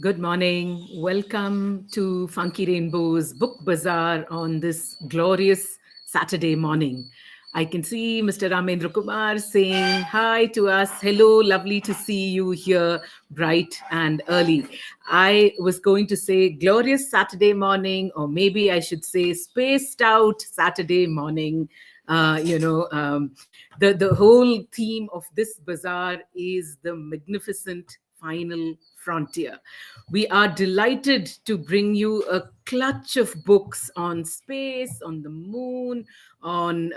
Good morning. Welcome to Funky Rainbow's Book Bazaar on this glorious Saturday morning. I can see Mr. Ramendra Kumar saying hi to us. Hello, lovely to see you here bright and early. I was going to say glorious Saturday morning, or maybe I should say spaced out Saturday morning. The whole theme of this bazaar is the magnificent final frontier. We are delighted to bring you a clutch of books on space, on the moon, on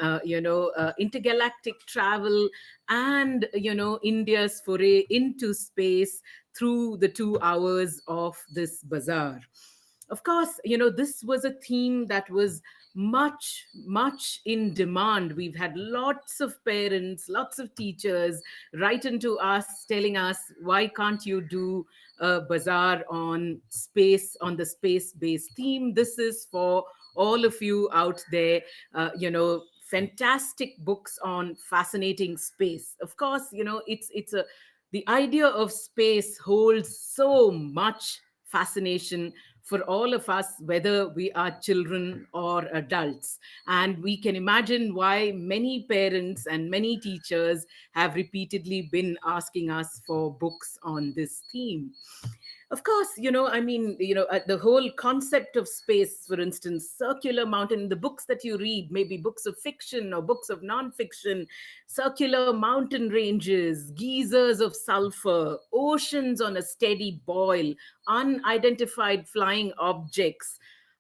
intergalactic travel, and India's foray into space through the 2 hours of this bazaar. Of course, this was a theme that was much in demand. We've had lots of parents, lots of teachers write into us telling us, why can't you do a bazaar on space, on the space based theme? This is for all of you out there, fantastic books on fascinating space. Of course, it's a the idea of space holds so much fascination for all of us, whether we are children or adults. And we can imagine why many parents and many teachers have repeatedly been asking us for books on this theme. Of course, the whole concept of space, for instance, circular mountain, the books that you read, maybe books of fiction or books of non-fiction, circular mountain ranges, geysers of sulfur, oceans on a steady boil, unidentified flying objects.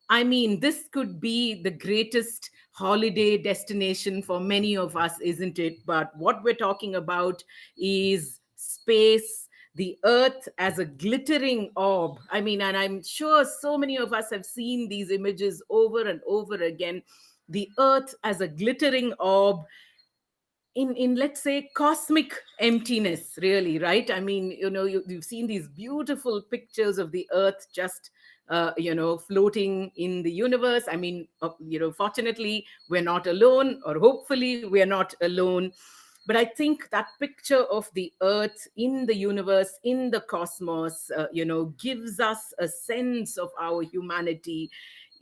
I mean, this could be the greatest holiday destination for many of us, isn't it? But what we're talking about is space, the earth as a glittering orb. I mean, and I'm sure so many of us have seen these images over and over again. The earth as a glittering orb in let's say cosmic emptiness, really, right? I mean, you've seen these beautiful pictures of the earth just floating in the universe. I mean, fortunately we're not alone, or hopefully we're not alone. But I think that picture of the earth in the universe, in the cosmos, gives us a sense of our humanity.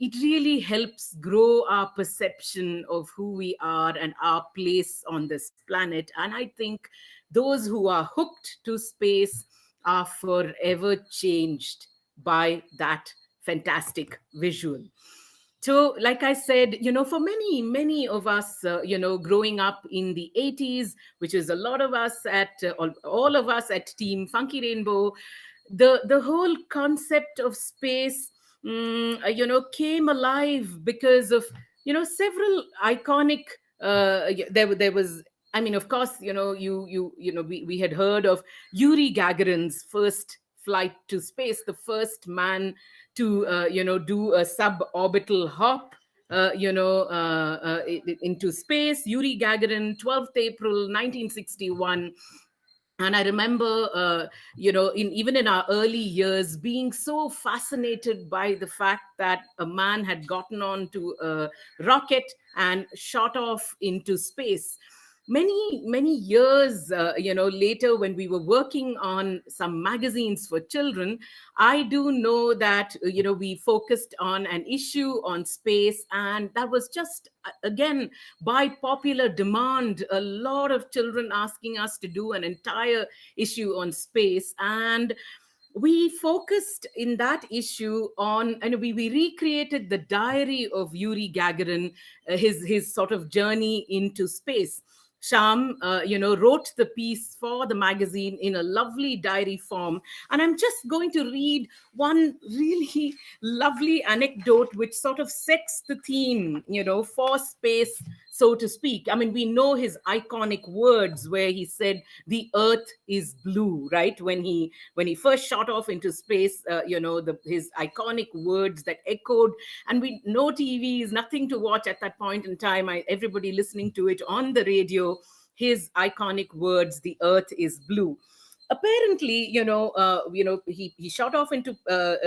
It really helps grow our perception of who we are and our place on this planet. And I think those who are hooked to space are forever changed by that fantastic visual. So, like I said, for many of us, growing up in the 80s, which is a lot of us all of us at Team Funky Rainbow, the whole concept of space, came alive because of, several iconic, there was, I mean, of course, we had heard of Yuri Gagarin's first flight to space, the first man to do a suborbital hop into space. Yuri Gagarin, 12th April 1961. And I remember even in our early years being so fascinated by the fact that a man had gotten onto a rocket and shot off into space. Many years later, when we were working on some magazines for children, I do know that we focused on an issue on space, and that was just again by popular demand, a lot of children asking us to do an entire issue on space. And we focused in that issue on, and we recreated the diary of Yuri Gagarin, his sort of journey into space. Sham, wrote the piece for the magazine in a lovely diary form. And I'm just going to read one really lovely anecdote which sort of sets the theme, for space, so to speak. I mean, we know his iconic words where he said, "The earth is blue," right? When he first shot off into space, his iconic words that echoed. And we no TVs, nothing to watch at that point in time. Everybody listening to it on the radio, his iconic words, "The earth is blue." Apparently, he shot off into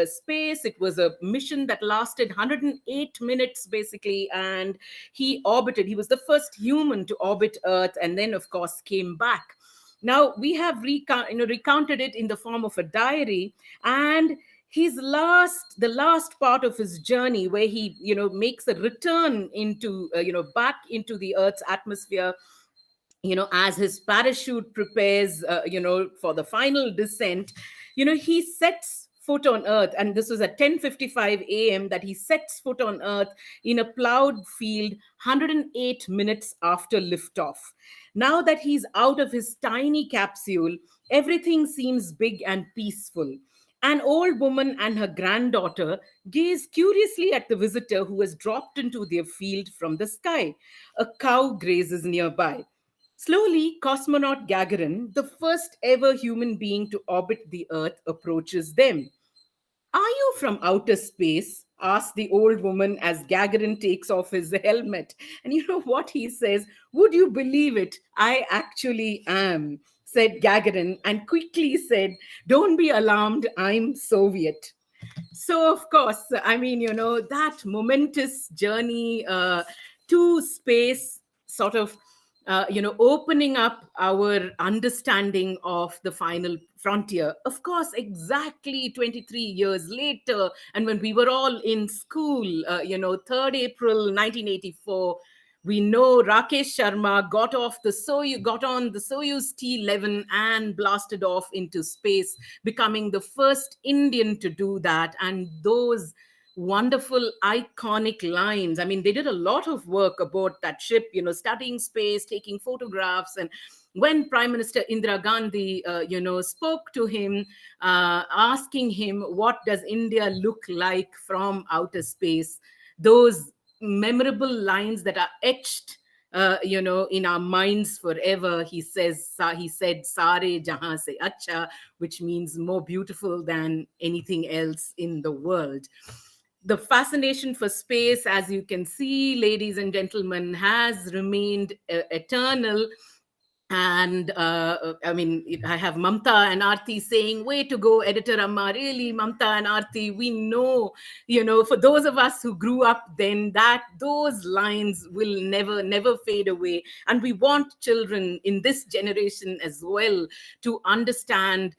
space. It was a mission that lasted 108 minutes basically, and he was the first human to orbit earth, and then of course came back. Now we have recounted it in the form of a diary, and the last part of his journey, where he makes a return into back into the Earth's atmosphere, as his parachute prepares for the final descent. He sets foot on Earth, and this was at 10:55 a.m. that he sets foot on Earth in a plowed field 108 minutes after liftoff. Now that he's out of his tiny capsule, everything seems big and peaceful. An old woman and her granddaughter gaze curiously at the visitor who has dropped into their field from the sky. A cow grazes nearby. Slowly, cosmonaut Gagarin, the first ever human being to orbit the Earth, approaches them. "Are you from outer space?" asks the old woman as Gagarin takes off his helmet. And you know what he says? "Would you believe it? I actually am," said Gagarin, and quickly said, "Don't be alarmed, I'm Soviet." So, of course, I mean, that momentous journey to space sort of, opening up our understanding of the final frontier. Of course, exactly 23 years later, and when we were all in school, 3rd April 1984, we know Rakesh Sharma got on the Soyuz T-11 and blasted off into space, becoming the first Indian to do that. And those wonderful iconic lines, I mean, they did a lot of work aboard that ship, studying space, taking photographs. And when Prime Minister Indira Gandhi spoke to him, asking him what does India look like from outer space, those memorable lines that are etched in our minds forever. He said "Sare jahan se acha," which means more beautiful than anything else in the world. The fascination for space, as you can see, ladies and gentlemen, has remained eternal. And I mean, I have Mamta and Aarti saying, "Way to go, editor Amma." Really, Mamta and Aarti, we know, for those of us who grew up then, that those lines will never fade away. And we want children in this generation as well to understand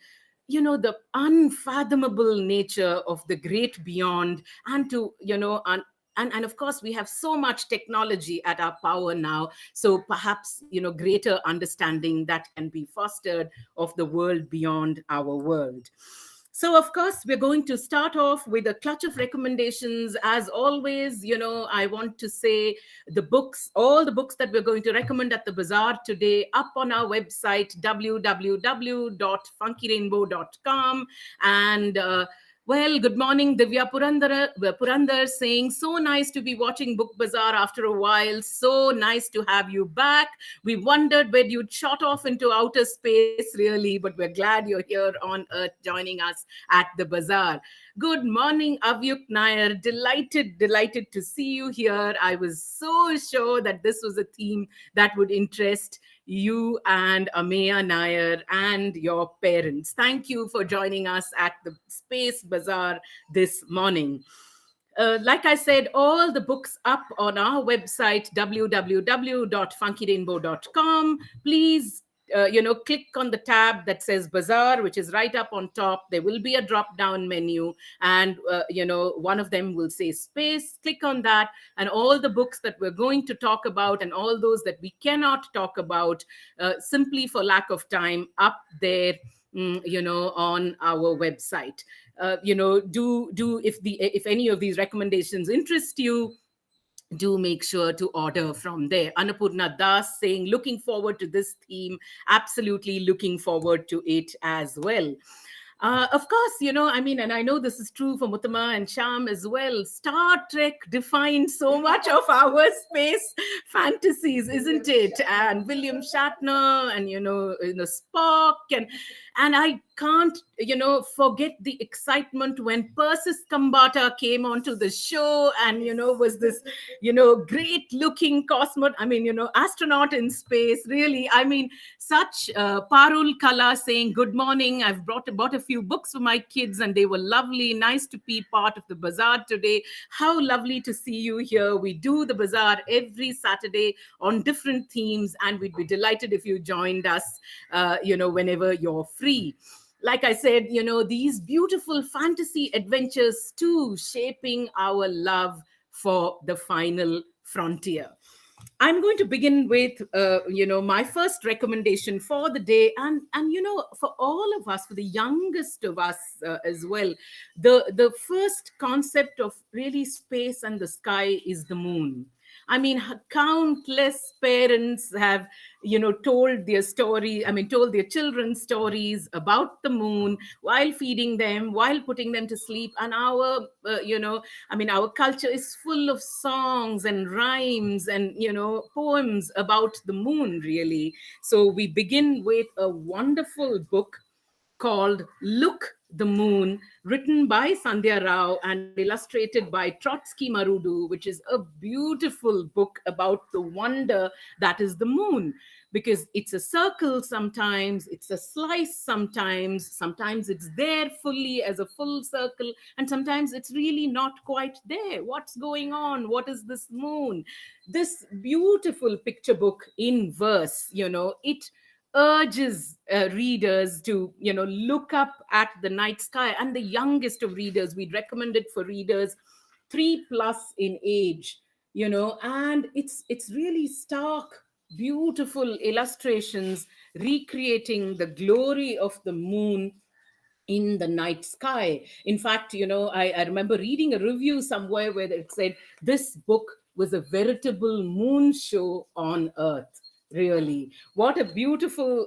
the unfathomable nature of the great beyond, and to and of course, we have so much technology at our power now, so perhaps greater understanding that can be fostered of the world beyond our world. So, of course, we're going to start off with a clutch of recommendations. As always, I want to say all the books that we're going to recommend at the bazaar today, up on our website, www.funkyrainbow.com. And well, good morning, Divya Purandar saying, "So nice to be watching Book Bazaar after a while. So nice to have you back. We wondered where you'd shot off into outer space, really, but we're glad you're here on Earth joining us at the bazaar." Good morning, Avyuk Nair. Delighted to see you here. I was so sure that this was a theme that would interest you and Ameya Nair and your parents. Thank you for joining us at the Space Bazaar this morning. Like I said, all the books up on our website, www.funkyrainbow.com. Please, click on the tab that says Bazaar, which is right up on top. There will be a drop-down menu, and, one of them will say Space. Click on that, and all the books that we're going to talk about and all those that we cannot talk about, simply for lack of time, up there, on our website. Do if any of these recommendations interest you, do make sure to order from there. Annapurna Das saying, "Looking forward to this theme." Absolutely looking forward to it as well. Of course, I mean, and I know this is true for Muttama and Sham as well. Star Trek defined so much of our space fantasies, isn't it? And William Shatner and, Spock. And I can't, forget the excitement when Persis Kambata came onto the show and, was this, great looking astronaut in space. Really, I mean, such Parul Kala saying, "Good morning. I've bought a few books for my kids, and they were lovely. Nice to be part of the bazaar today. How lovely to see you here. We do the bazaar every Saturday on different themes, and we'd be delighted if you joined us, whenever you're free. Like I said, these beautiful fantasy adventures too, shaping our love for the final frontier. I'm going to begin with, my first recommendation for the day, and for all of us, for the youngest of us as well, the first concept of really space and the sky is the moon. I mean, countless parents have, told their story. I mean, told their children stories about the moon while feeding them, while putting them to sleep. And our culture is full of songs and rhymes and, poems about the moon, really. So we begin with a wonderful book called Look the Moon, written by Sandhya Rao and illustrated by Trotsky Marudu, which is a beautiful book about the wonder that is the moon. Because it's a circle sometimes, it's a slice sometimes it's there fully as a full circle, and sometimes it's really not quite there. What's going on? What is this moon? This beautiful picture book in verse, it urges readers to look up at the night sky. And the youngest of readers, we recommend it for readers 3 plus in age, and it's really stark, beautiful illustrations recreating the glory of the moon in the night sky. In fact, I remember reading a review somewhere where it said this book was a veritable moon show on earth. Really, what a beautiful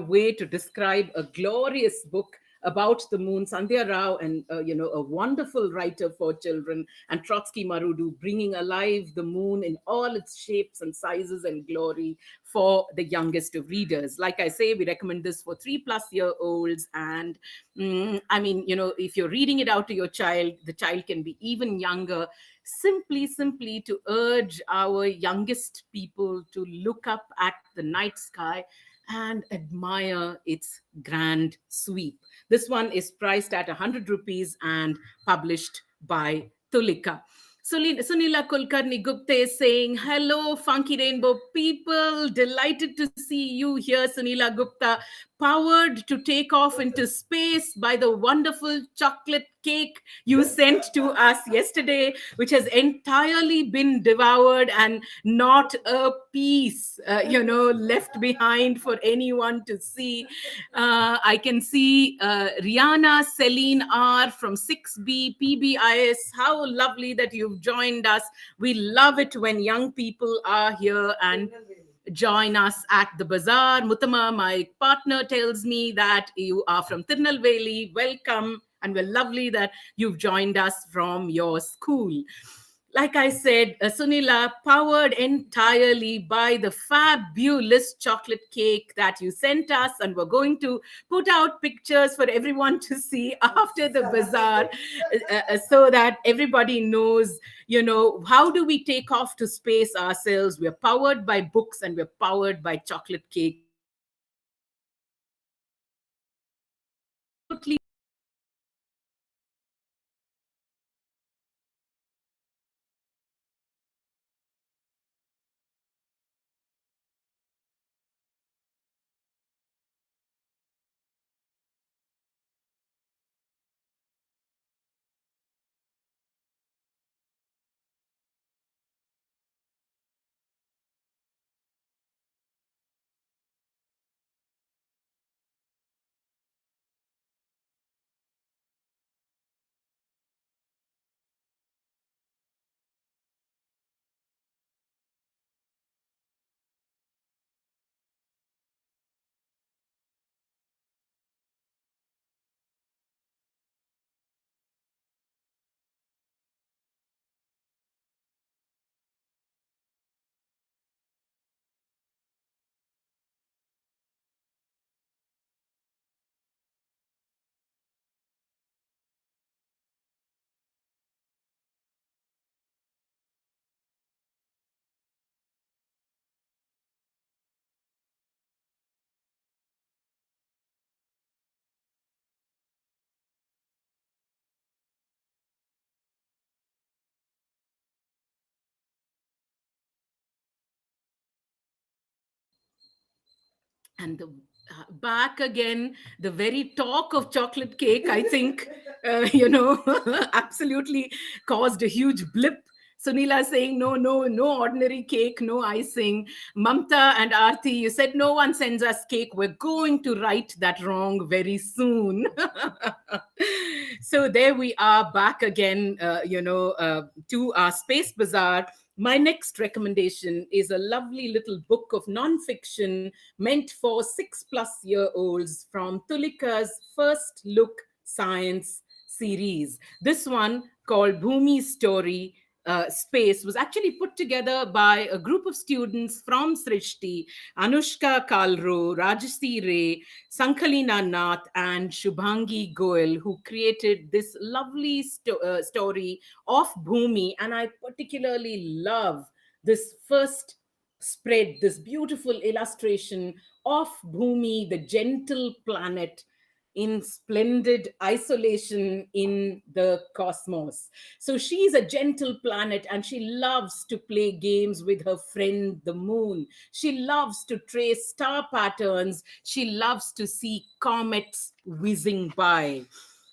way to describe a glorious book about the moon. Sandhya Rao, and a wonderful writer for children, and Trotsky Marudu, bringing alive the moon in all its shapes and sizes and glory for the youngest of readers. Like I say, we recommend this for 3+ year olds. And I mean, if you're reading it out to your child, the child can be even younger. Simply to urge our youngest people to look up at the night sky and admire its grand sweep. This one is priced at 100 rupees and published by Tulika. Sunila Kulkarni Gupta is saying, hello, Funky Rainbow people. Delighted to see you here, Sunila Gupta. Powered to take off into space by the wonderful chocolate cake you sent to us yesterday, which has entirely been devoured and not a piece, left behind for anyone to see. I can see Rihanna Celine R from 6B PBIS. How lovely that you've joined us. We love it when young people are here and join us at the bazaar. Mutama, my partner, tells me that you are from Tirunelveli. Welcome, and we're lovely that you've joined us from your school. Like I said, Sunila, powered entirely by the fabulous chocolate cake that you sent us, and we're going to put out pictures for everyone to see after the bazaar, so that everybody knows, how do we take off to space ourselves. We're powered by books and we're powered by chocolate cake. Absolutely And back again, the very talk of chocolate cake, I think, absolutely caused a huge blip. Sunila saying, no, no, no ordinary cake, no icing. Mamta and Aarti, you said no one sends us cake. We're going to right that wrong very soon. So there we are back again, to our Space Bazaar. My next recommendation is a lovely little book of non-fiction meant for 6+ year olds from Tulika's First Look Science series. This one, called Bhumi's Story, Space, was actually put together by a group of students from Srishti, Anushka Kalro, Rajasi Ray, Sankalina Nath, and Shubhangi Goel, who created this lovely story of Bhumi. And I particularly love this first spread, this beautiful illustration of Bhumi, the gentle planet in splendid isolation in the cosmos. So she's a gentle planet and she loves to play games with her friend, the moon. She loves to trace star patterns. She loves to see comets whizzing by.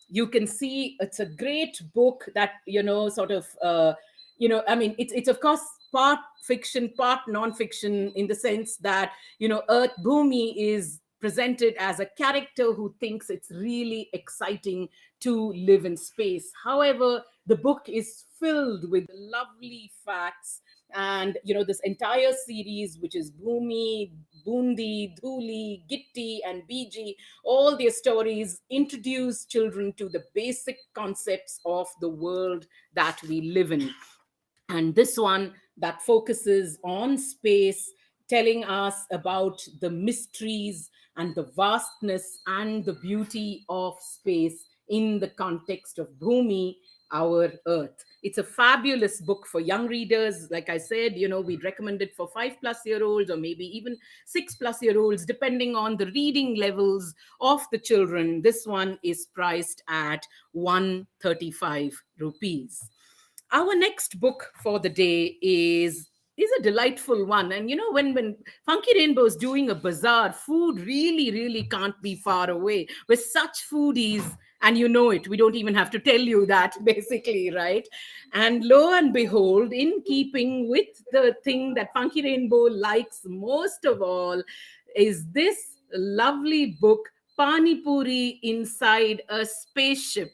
You can see it's a great book that, sort of, I mean, it's of course part fiction, part non-fiction, in the sense that, Earth Bhumi is presented as a character who thinks it's really exciting to live in space. However, the book is filled with lovely facts. And, this entire series, which is Bhumi, Bundi, Dhuli, Gitti, and Biji, all their stories introduce children to the basic concepts of the world that we live in. And this one that focuses on space, telling us about the mysteries and the vastness and the beauty of space in the context of Bhumi, our Earth. It's a fabulous book for young readers. Like I said, we'd recommend it for 5+year olds or maybe even 6+year olds, depending on the reading levels of the children. This one is priced at 135 rupees. Our next book for the day is a delightful one. And when Funky Rainbow is doing a bazaar, food really can't be far away. We're such foodies, and it. We don't even have to tell you that, basically, right? And lo and behold, in keeping with the thing that Funky Rainbow likes most of all, is this lovely book, Pani Puri Inside a Spaceship.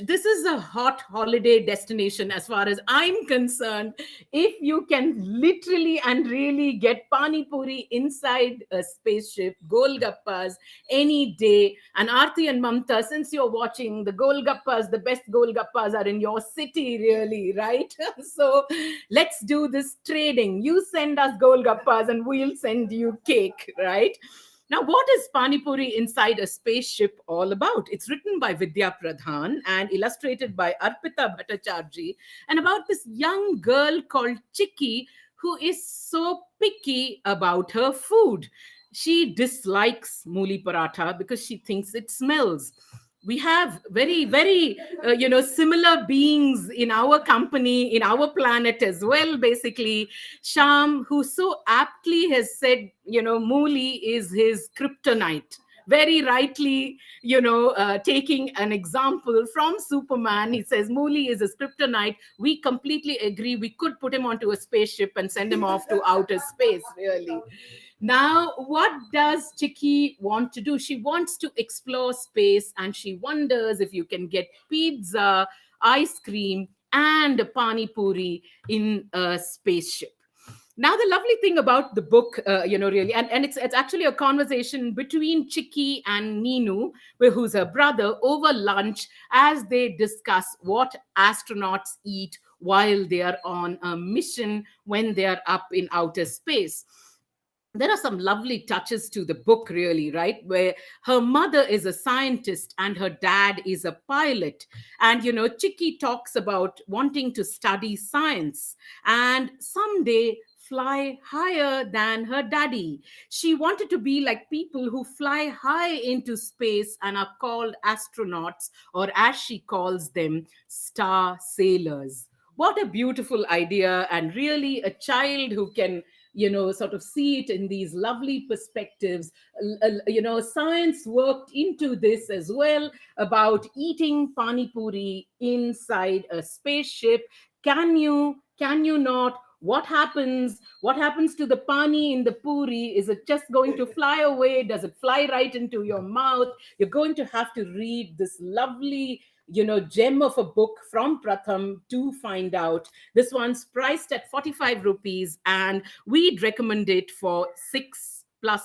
This is a hot holiday destination as far as I'm concerned. If you can literally and really get pani puri inside a spaceship, golgappas any day. And Aarti and Mamta, since you're watching, the golgappas, the best golgappas are in your city, really, right? So let's do this trading. You send us golgappas and we'll send you cake, right? Now, what is Pani Puri Inside a Spaceship all about? It's written by Vidya Pradhan and illustrated by Arpita Bhattacharjee, and about this young girl called Chiki who is so picky about her food. She dislikes mooli paratha because she thinks it smells. We have very similar beings in our company, in our planet as well, basically. Sham, who so aptly has said, Mooli is his kryptonite, very rightly, taking an example from Superman. He says Mooli is his kryptonite. We completely agree. We could put him onto a spaceship and send him off to outer space, really. Now, what does Chiki want to do? She wants to explore space, and she wonders if you can get pizza, ice cream, and a pani puri in a spaceship. Now, the lovely thing about the book, really, and it's actually a conversation between Chiki and Ninu, who's her brother, over lunch as they discuss what astronauts eat while they are on a mission when they are up in outer space. There are some lovely touches to the book, really, right? Where her mother is a scientist and her dad is a pilot. And, Chiki talks about wanting to study science and someday fly higher than her daddy. She wanted to be like people who fly high into space and are called astronauts, or as she calls them, star sailors. What a beautiful idea, and really a child who can sort of see it in these lovely perspectives. Science worked into this as well, about eating pani puri inside a spaceship. Can you not? What happens to the pani in the puri? Is it just going to fly away? Does it fly right into your mouth? You're going to have to read this lovely gem of a book from Pratham to find out. This one's priced at 45 rupees, and we'd recommend it for 6+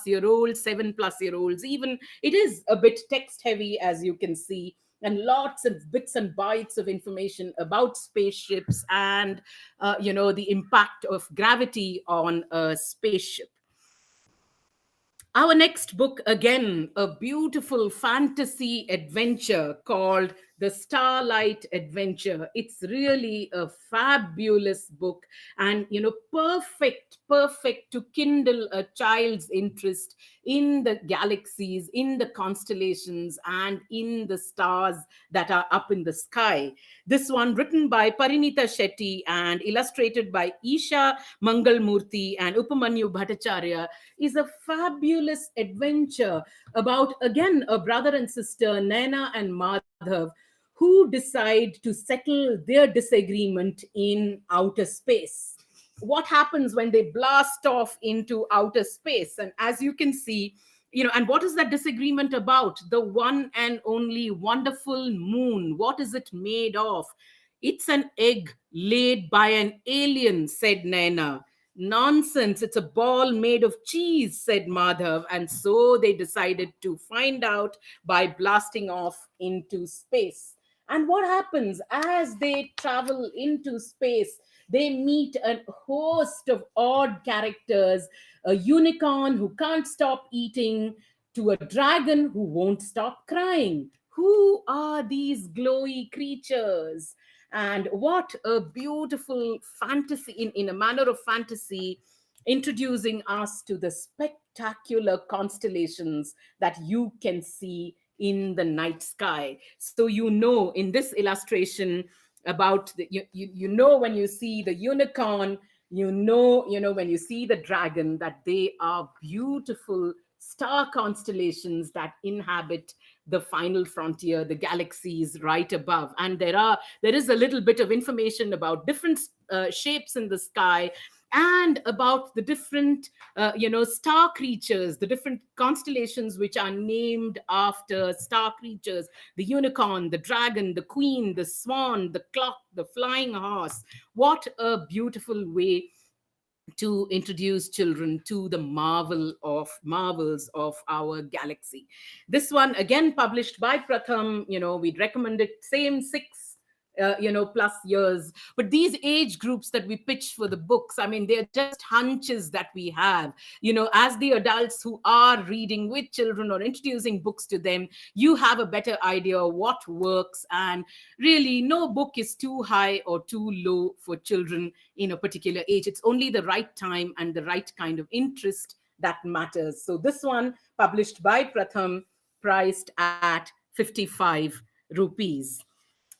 year olds, 7+ year olds. Even it is a bit text heavy, as you can see, and lots of bits and bytes of information about spaceships and the impact of gravity on a spaceship. Our next book, again, a beautiful fantasy adventure called The Starlight Adventure. It's really a fabulous book, and perfect to kindle a child's interest in the galaxies, in the constellations, and in the stars that are up in the sky. This one, written by Parinita Shetty and illustrated by Isha Mangalmurthy and Upamanyu Bhattacharya, is a fabulous adventure about, again, a brother and sister, Naina and Madhav, who decide to settle their disagreement in outer space. What happens when they blast off into outer space? And as you can see, and what is that disagreement about? The one and only wonderful moon. What is it made of? It's an egg laid by an alien, said Naina. Nonsense, it's a ball made of cheese, said Madhav. And so they decided to find out by blasting off into space. And what happens as they travel into space? They meet a host of odd characters, a unicorn who can't stop eating, to a dragon who won't stop crying. Who are these glowy creatures? And what a beautiful fantasy, in a manner of fantasy, introducing us to the spectacular constellations that you can see in the night sky. So in this illustration, about when you see the unicorn, when you see the dragon, that they are beautiful star constellations that inhabit the final frontier, the galaxies right above. And there is a little bit of information about different shapes in the sky, and about the different star creatures, the different constellations which are named after star creatures: the unicorn, the dragon, the queen, the swan, the clock, the flying horse. What a beautiful way to introduce children to the marvels of our galaxy. This one, again, published by Pratham. We'd recommend it, same 6+ years. But these age groups that we pitch for the books, I mean, they're just hunches that we have. As the adults who are reading with children or introducing books to them, you have a better idea of what works. And really, no book is too high or too low for children in a particular age. It's only the right time and the right kind of interest that matters. So this one, published by Pratham, priced at 55 rupees.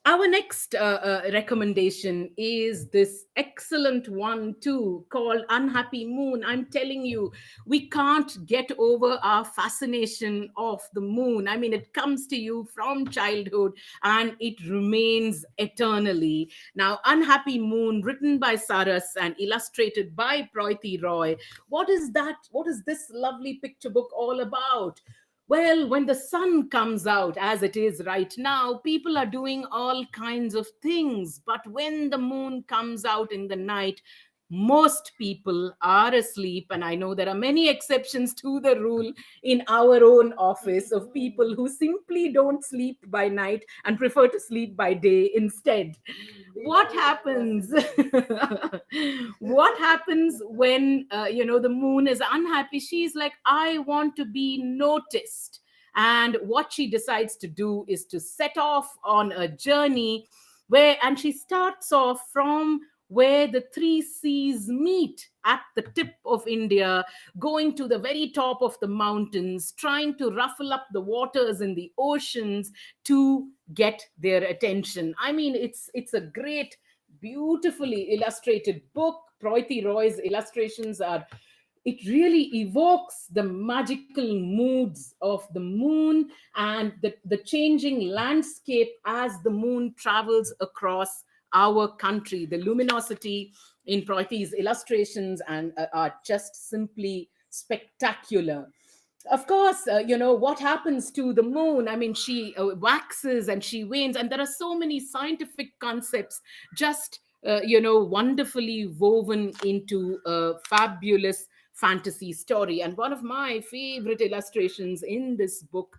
Our next recommendation is this excellent one too, called Unhappy Moon. I'm telling you, we can't get over our fascination of the moon. I mean, it comes to you from childhood and it remains eternally. Now, Unhappy Moon, written by Saras and illustrated by Proiti Roy. What is that? What is this lovely picture book all about? Well, when the sun comes out, as it is right now, people are doing all kinds of things. But when the moon comes out in the night, most people are asleep. And I know there are many exceptions to the rule in our own office, of people who simply don't sleep by night and prefer to sleep by day instead. What happens? What happens when the moon is unhappy? She's like, I want to be noticed. And what she decides to do is to set off on a journey, and she starts off from where the three seas meet at the tip of India, going to the very top of the mountains, trying to ruffle up the waters in the oceans to get their attention. I mean, it's a great beautifully illustrated book. Proiti Roy's illustrations are, it really evokes the magical moods of the moon and the changing landscape as the moon travels across our country. The luminosity in Proiti's illustrations and are just simply spectacular. Of course, what happens to the moon. I mean, she waxes and she wanes, and there are so many scientific concepts just wonderfully woven into a fabulous fantasy story. And one of my favorite illustrations in this book,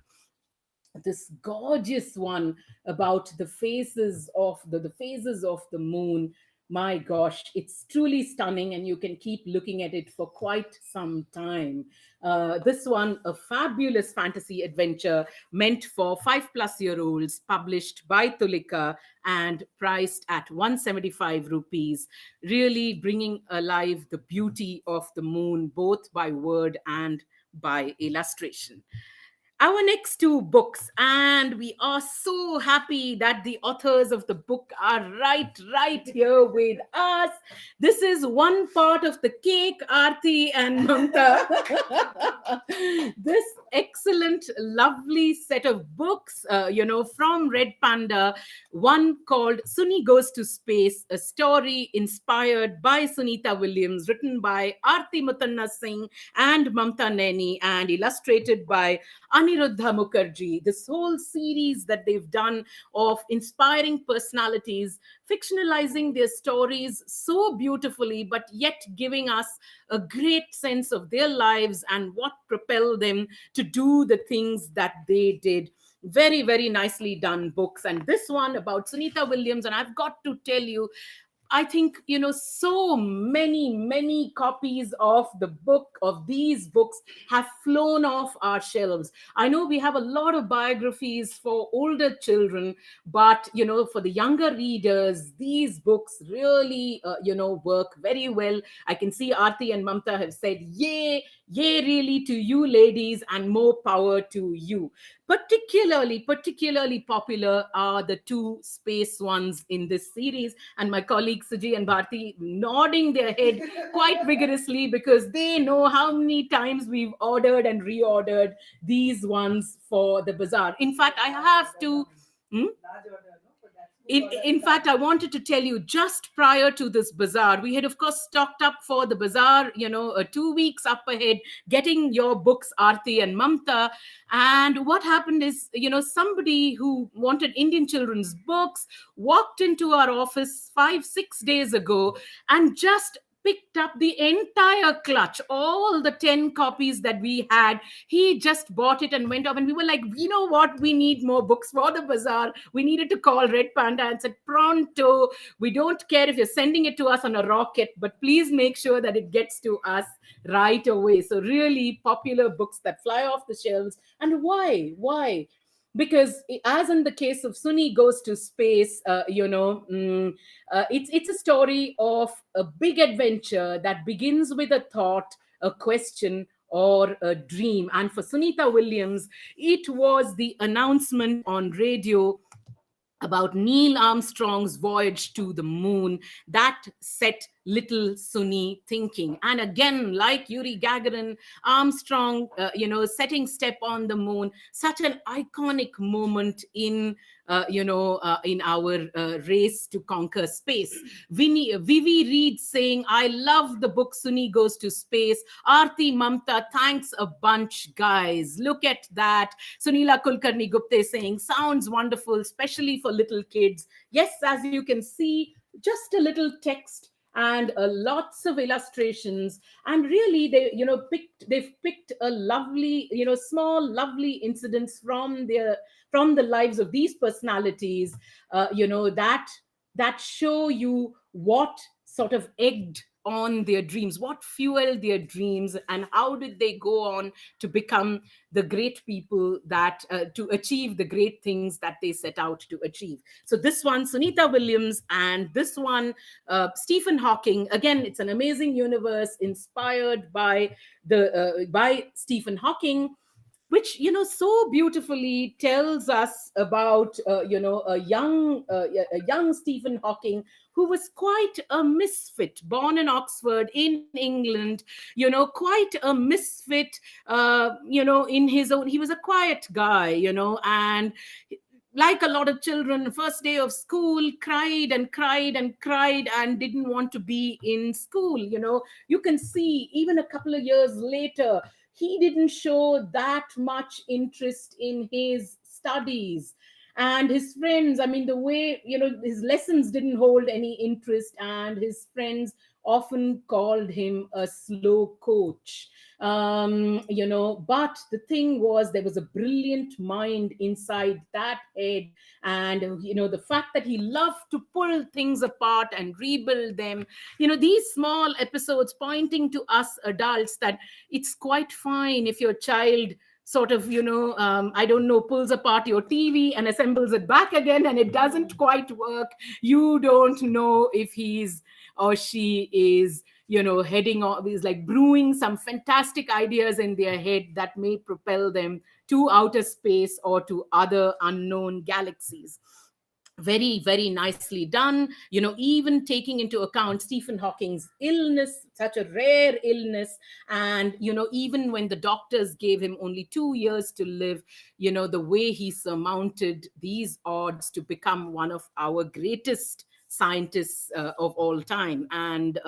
this gorgeous one about the phases of the phases of the moon. My gosh, it's truly stunning, and you can keep looking at it for quite some time. This one, a fabulous fantasy adventure meant for 5+ year olds, published by Tulika and priced at 175 rupees, really bringing alive the beauty of the moon both by word and by illustration. Our next two books, and we are so happy that the authors of the book are right here with us. This is One Part of the Cake, Aarti and Mamta. This excellent, lovely set of books, from Red Panda. One called Suni Goes to Space, a story inspired by Sunita Williams, written by Aarti Mutanna Singh and Mamta Naini, and illustrated by Aniruddha Mukherjee. This whole series that they've done of inspiring personalities, fictionalizing their stories so beautifully, but yet giving us a great sense of their lives and what propelled them to do the things that they did. Very, very nicely done books. And this one about Sunita Williams, and I've got to tell you, I think, so many copies of these books have flown off our shelves. I know we have a lot of biographies for older children, but, for the younger readers, these books really, work very well. I can see Aarti and Mamta have said, yay, really to you ladies, and more power to you. Particularly popular are the two space ones in this series, and my colleagues Suji and Bharti nodding their head quite vigorously because they know how many times we've ordered and reordered these ones for the bazaar. In fact, I have to. Hmm? In fact, I wanted to tell you, just prior to this bazaar, we had, of course, stocked up for the bazaar, 2 weeks up ahead, getting your books, Aarti and Mamta. And what happened is, somebody who wanted Indian children's books walked into our office 5, 6 days ago and just picked up the entire clutch, all the 10 copies that we had. He just bought it and went off. And we were like, you know what? We need more books for the bazaar. We needed to call Red Panda and said, pronto. We don't care if you're sending it to us on a rocket, but please make sure that it gets to us right away. So really popular books that fly off the shelves. And why? Why? Because as in the case of Suni Goes to Space, it's a story of a big adventure that begins with a thought, a question, or a dream. And for Sunita Williams, it was the announcement on radio about Neil Armstrong's voyage to the moon that set little Suni thinking. And again, like Yuri Gagarin, Armstrong, setting step on the moon, such an iconic moment in our race to conquer space. Vivi Reed saying, I love the book Suni Goes to Space. Aarti, Mamta, thanks a bunch, guys. Look at that. Sunila Kulkarni Gupte saying, sounds wonderful, especially for little kids. Yes, as you can see, just a little text and lots of illustrations, and really they've picked a lovely, small lovely incidents from the lives of these personalities, that show you what sort of egged on their dreams, what fueled their dreams, and how did they go on to become the great people that to achieve the great things that they set out to achieve. So this one, Sunita Williams, and this one, Stephen Hawking. Again, it's an amazing universe inspired by Stephen Hawking. which so beautifully tells us about a young Stephen Hawking, who was quite a misfit, born in Oxford in England, quite a misfit, in his own. He was a quiet guy, and like a lot of children, first day of school, cried and cried and cried and didn't want to be in school. You can see even a couple of years later, he didn't show that much interest in his studies. And his friends, I mean, the way, his lessons didn't hold any interest, and his friends often called him a slow coach. But the thing was, there was a brilliant mind inside that head. And the fact that he loved to pull things apart and rebuild them, these small episodes pointing to us adults that it's quite fine if your child sort of, I don't know, pulls apart your TV and assembles it back again and it doesn't quite work. You don't know if he's or she is, heading off, is like brewing some fantastic ideas in their head that may propel them to outer space or to other unknown galaxies. Very, very nicely done. Even taking into account Stephen Hawking's illness, such a rare illness. And even when the doctors gave him only 2 years to live, the way he surmounted these odds to become one of our greatest scientists of all time. And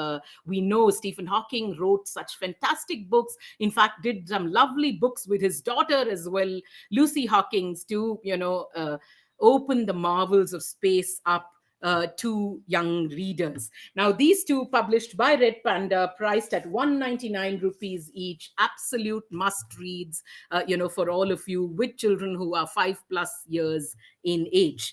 we know Stephen Hawking wrote such fantastic books, in fact did some lovely books with his daughter as well, Lucy Hawkins, to open the marvels of space up to young readers. Now, these two published by Red Panda, priced at 199 rupees each, absolute must reads, for all of you with children who are 5+ years in age.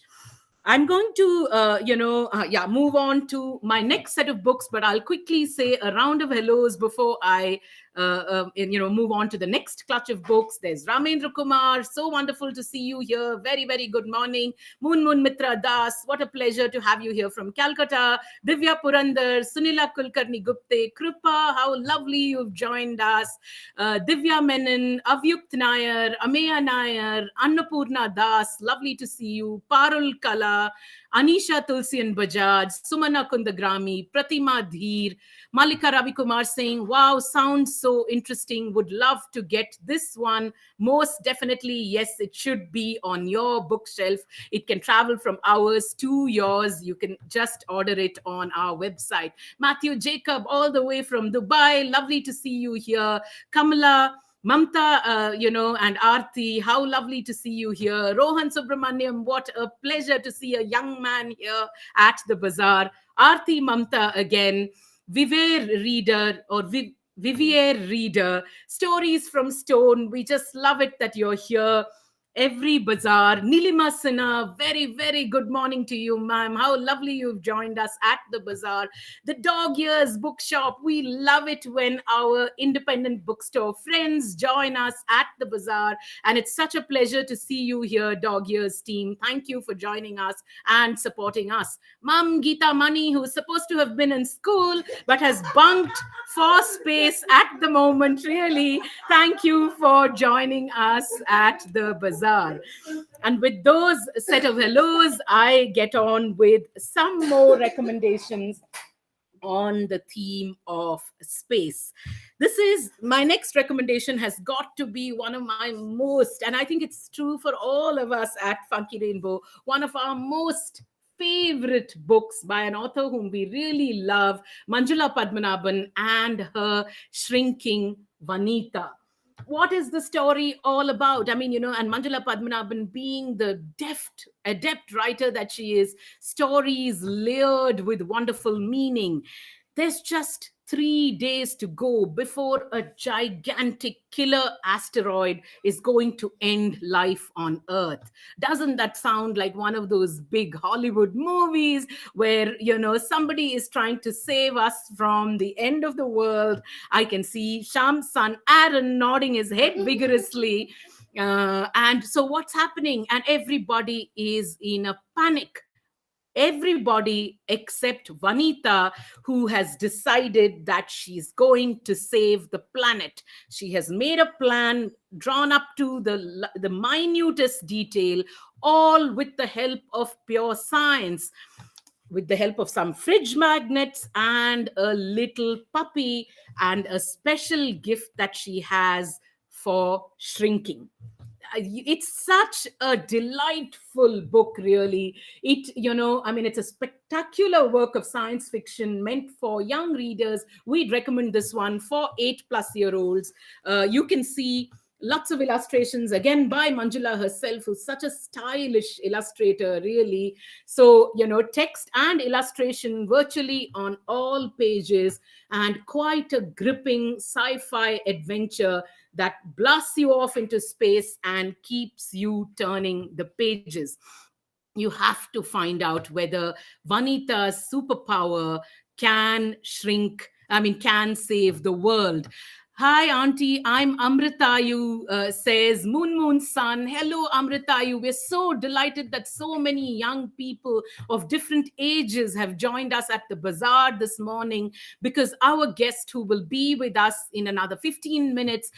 I'm going to, move on to my next set of books, but I'll quickly say a round of hellos before I, move on to the next clutch of books. There's Ramendra Kumar. So wonderful to see you here. Very, very good morning. Moon Mitra Das. What a pleasure to have you here from Calcutta. Divya Purandar, Sunila Kulkarni Gupte, Kripa. How lovely you've joined us. Divya Menon, Avyukt Nair, Ameya Nair, Annapurna Das. Lovely to see you. Parul Kala, Anisha Tulsian Bajaj, Sumana Kundagrami, Pratima Dheer, Malika Ravi Kumar saying, wow, sounds so interesting. Would love to get this one. Most definitely, yes, it should be on your bookshelf. It can travel from ours to yours. You can just order it on our website. Matthew Jacob, all the way from Dubai. Lovely to see you here. Kamala, Mamta, and Aarti, how lovely to see you here. Rohan Subramaniam, what a pleasure to see a young man here at the bazaar. Aarti, Mamta again. Vivier Reader or Vivier Reader, Stories from Stone. We just love it that you're here every bazaar. Nilima Sinha, very, very good morning to you, ma'am. How lovely you've joined us at the bazaar. The Dog Ears Bookshop, we love it when our independent bookstore friends join us at the bazaar. And it's such a pleasure to see you here, Dog Ears team. Thank you for joining us and supporting us. Mom Geeta Mani, who's supposed to have been in school but has bunked for space at the moment, really. Thank you for joining us at the bazaar. And with those set of hellos, I get on with some more recommendations on the theme of space. This is my next recommendation, has got to be one of my most, and I think it's true for all of us at Funky Rainbow, one of our most favorite books by an author whom we really love, Manjula Padmanabhan and her Shrinking Vanita. What is the story all about? I mean, and Manjula Padmanabhan, being the adept writer that she is, stories layered with wonderful meaning. There's just 3 days to go before a gigantic killer asteroid is going to end life on Earth. Doesn't that sound like one of those big Hollywood movies where, somebody is trying to save us from the end of the world? I can see Sham's son Aaron nodding his head vigorously. And so what's happening? And everybody is in a panic. everybody except Vanita, who has decided that she's going to save the planet. She has made a plan drawn up to the minutest detail, all with the help of pure science, with the help of some fridge magnets and a little puppy and a special gift that she has for shrinking. It's such a delightful book, really. It's a spectacular work of science fiction meant for young readers. We'd recommend this one for 8+ year olds. You can see lots of illustrations again by Manjula herself, who's such a stylish illustrator, really. So, text and illustration virtually on all pages, and quite a gripping sci-fi adventure that blasts you off into space and keeps you turning the pages. You have to find out whether Vanita's superpower can save the world. Hi, Auntie. I'm Amritayu, says Moon Sun. Hello, Amritayu. We're so delighted that so many young people of different ages have joined us at the bazaar this morning, because our guest, who will be with us in another 15 minutes,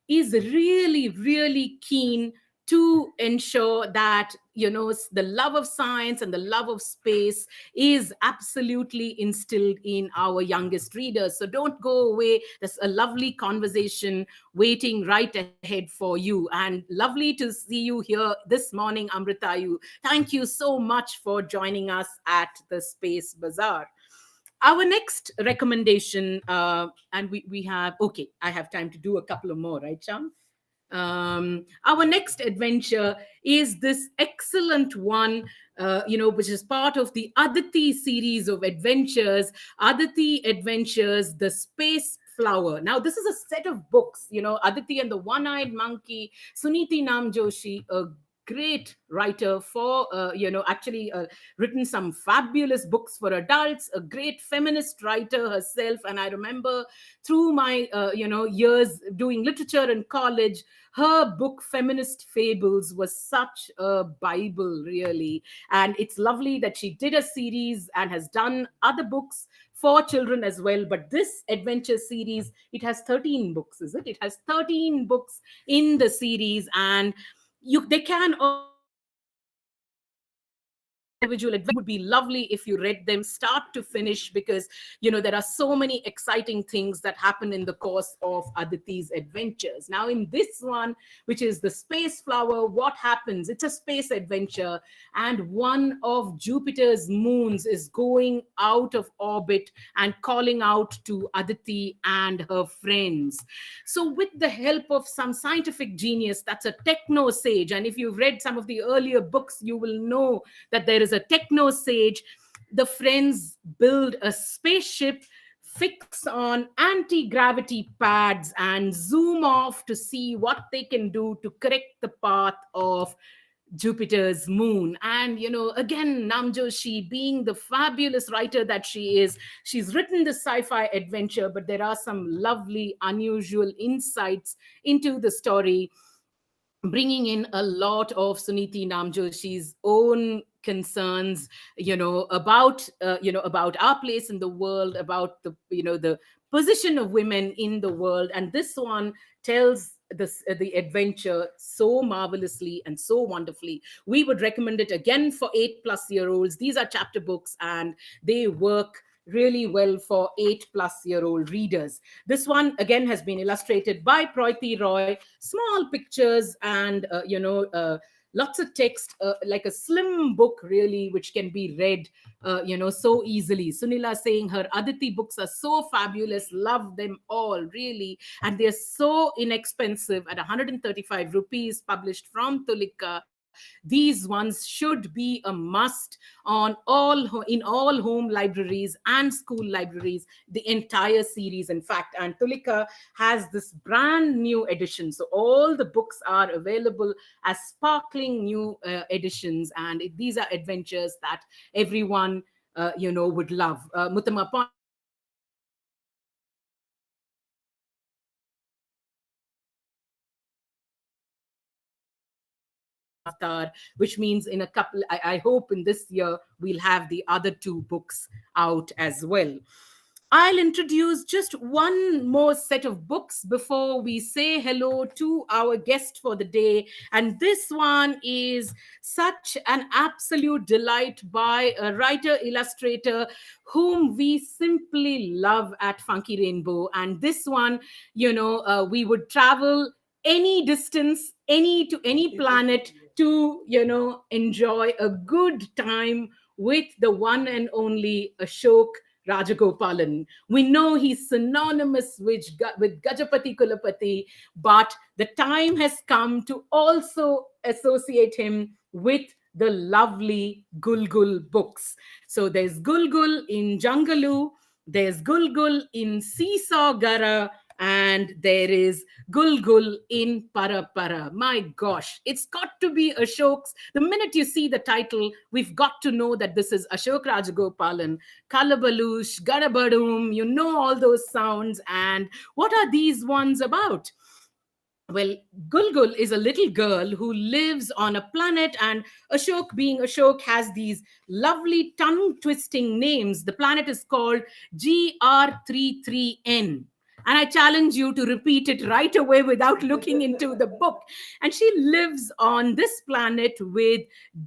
is really, really keen to ensure that the love of science and the love of space is absolutely instilled in our youngest readers. So don't go away. There's a lovely conversation waiting right ahead for you, and lovely to see you here this morning, Amritayu. Thank you so much for joining us at the Space Bazaar. Our next recommendation, and we have, okay, I have time to do a couple of more, right, Cham? Our next adventure is this excellent one, which is part of the Aditi series of adventures. Aditi Adventures, The Space Flower. Now, this is a set of books, Aditi and the One-Eyed Monkey, Suniti Namjoshi, a great writer for, actually written some fabulous books for adults, a great feminist writer herself. And I remember through my, years doing literature in college, her book Feminist Fables was such a Bible, really. And it's lovely that she did a series and has done other books for children as well. But this adventure series, it has 13 books, is it? It has 13 books in the series, and they can all be individual adventures, would be lovely if you read them start to finish, because there are so many exciting things that happen in the course of Aditi's adventures. Now, in this one, which is the Space Flower, what happens? It's a space adventure, and one of Jupiter's moons is going out of orbit and calling out to Aditi and her friends. So, with the help of some scientific genius, that's a techno sage, and if you've read some of the earlier books, you will know that there is a techno sage. The friends build a spaceship, fix on anti gravity pads, and zoom off to see what they can do to correct the path of Jupiter's moon. And, again, Namjoshi, being the fabulous writer that she is, she's written this sci fi adventure, but there are some lovely, unusual insights into the story, bringing in a lot of Suniti Namjoshi's own concerns, about our place in the world, about the position of women in the world. And this one tells the adventure so marvelously and so wonderfully. We would recommend it again for 8+ year olds. These are chapter books, and they work really well for 8+ year old readers. This one again has been illustrated by Proiti Roy. Small pictures and lots of text, like a slim book, really, which can be read so easily. Sunila saying her Aditi books are so fabulous, love them all, really, and they're so inexpensive at 135 rupees, published from Tulika. These ones should be a must in all home libraries and school libraries, the entire series, in fact. And Tulika has this brand new edition, so all the books are available as sparkling new editions, and these are adventures that everyone would love. Muttama pointing out that there are some chapter books, 8+ year olds, and 9+ year olds, and 10+ year olds. So we would recommend it again for 8+ year olds. Our next recommendation is this excellent one. Avatar, which means in a couple, I hope in this year, we'll have the other two books out as well. I'll introduce just one more set of books before we say hello to our guest for the day. And this one is such an absolute delight by a writer illustrator whom we simply love at Funky Rainbow. And this one, we would travel any distance, any planet to, enjoy a good time with the one and only Ashok Rajagopalan. We know he's synonymous with Gajapati Kulapati, but the time has come to also associate him with the lovely Gulgul books. So there's Gulgul in Jangalu, there's Gulgul in Seesaw Gara, and there is Gulgul in Para Para. My gosh, it's got to be Ashok's. The minute you see the title, we've got to know that this is Ashok Rajagopalan. Kalabalush, Gadabadum, you know all those sounds. And what are these ones about? Well, Gulgul is a little girl who lives on a planet, and Ashok, being Ashok, has these lovely tongue twisting names. The planet is called GR33N. And I challenge you to repeat it right away without looking into the book. And she lives on this planet with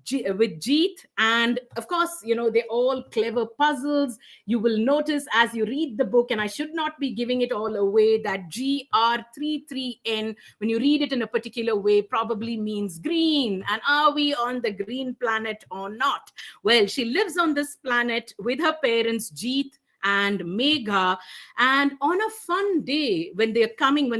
Jeet. And of course, they're all clever puzzles. You will notice as you read the book, and I should not be giving it all away, that GR33N, when you read it in a particular way, probably means green. And are we on the green planet or not? Well, she lives on this planet with her parents, Jeet and Megha. And on a fun day, when they're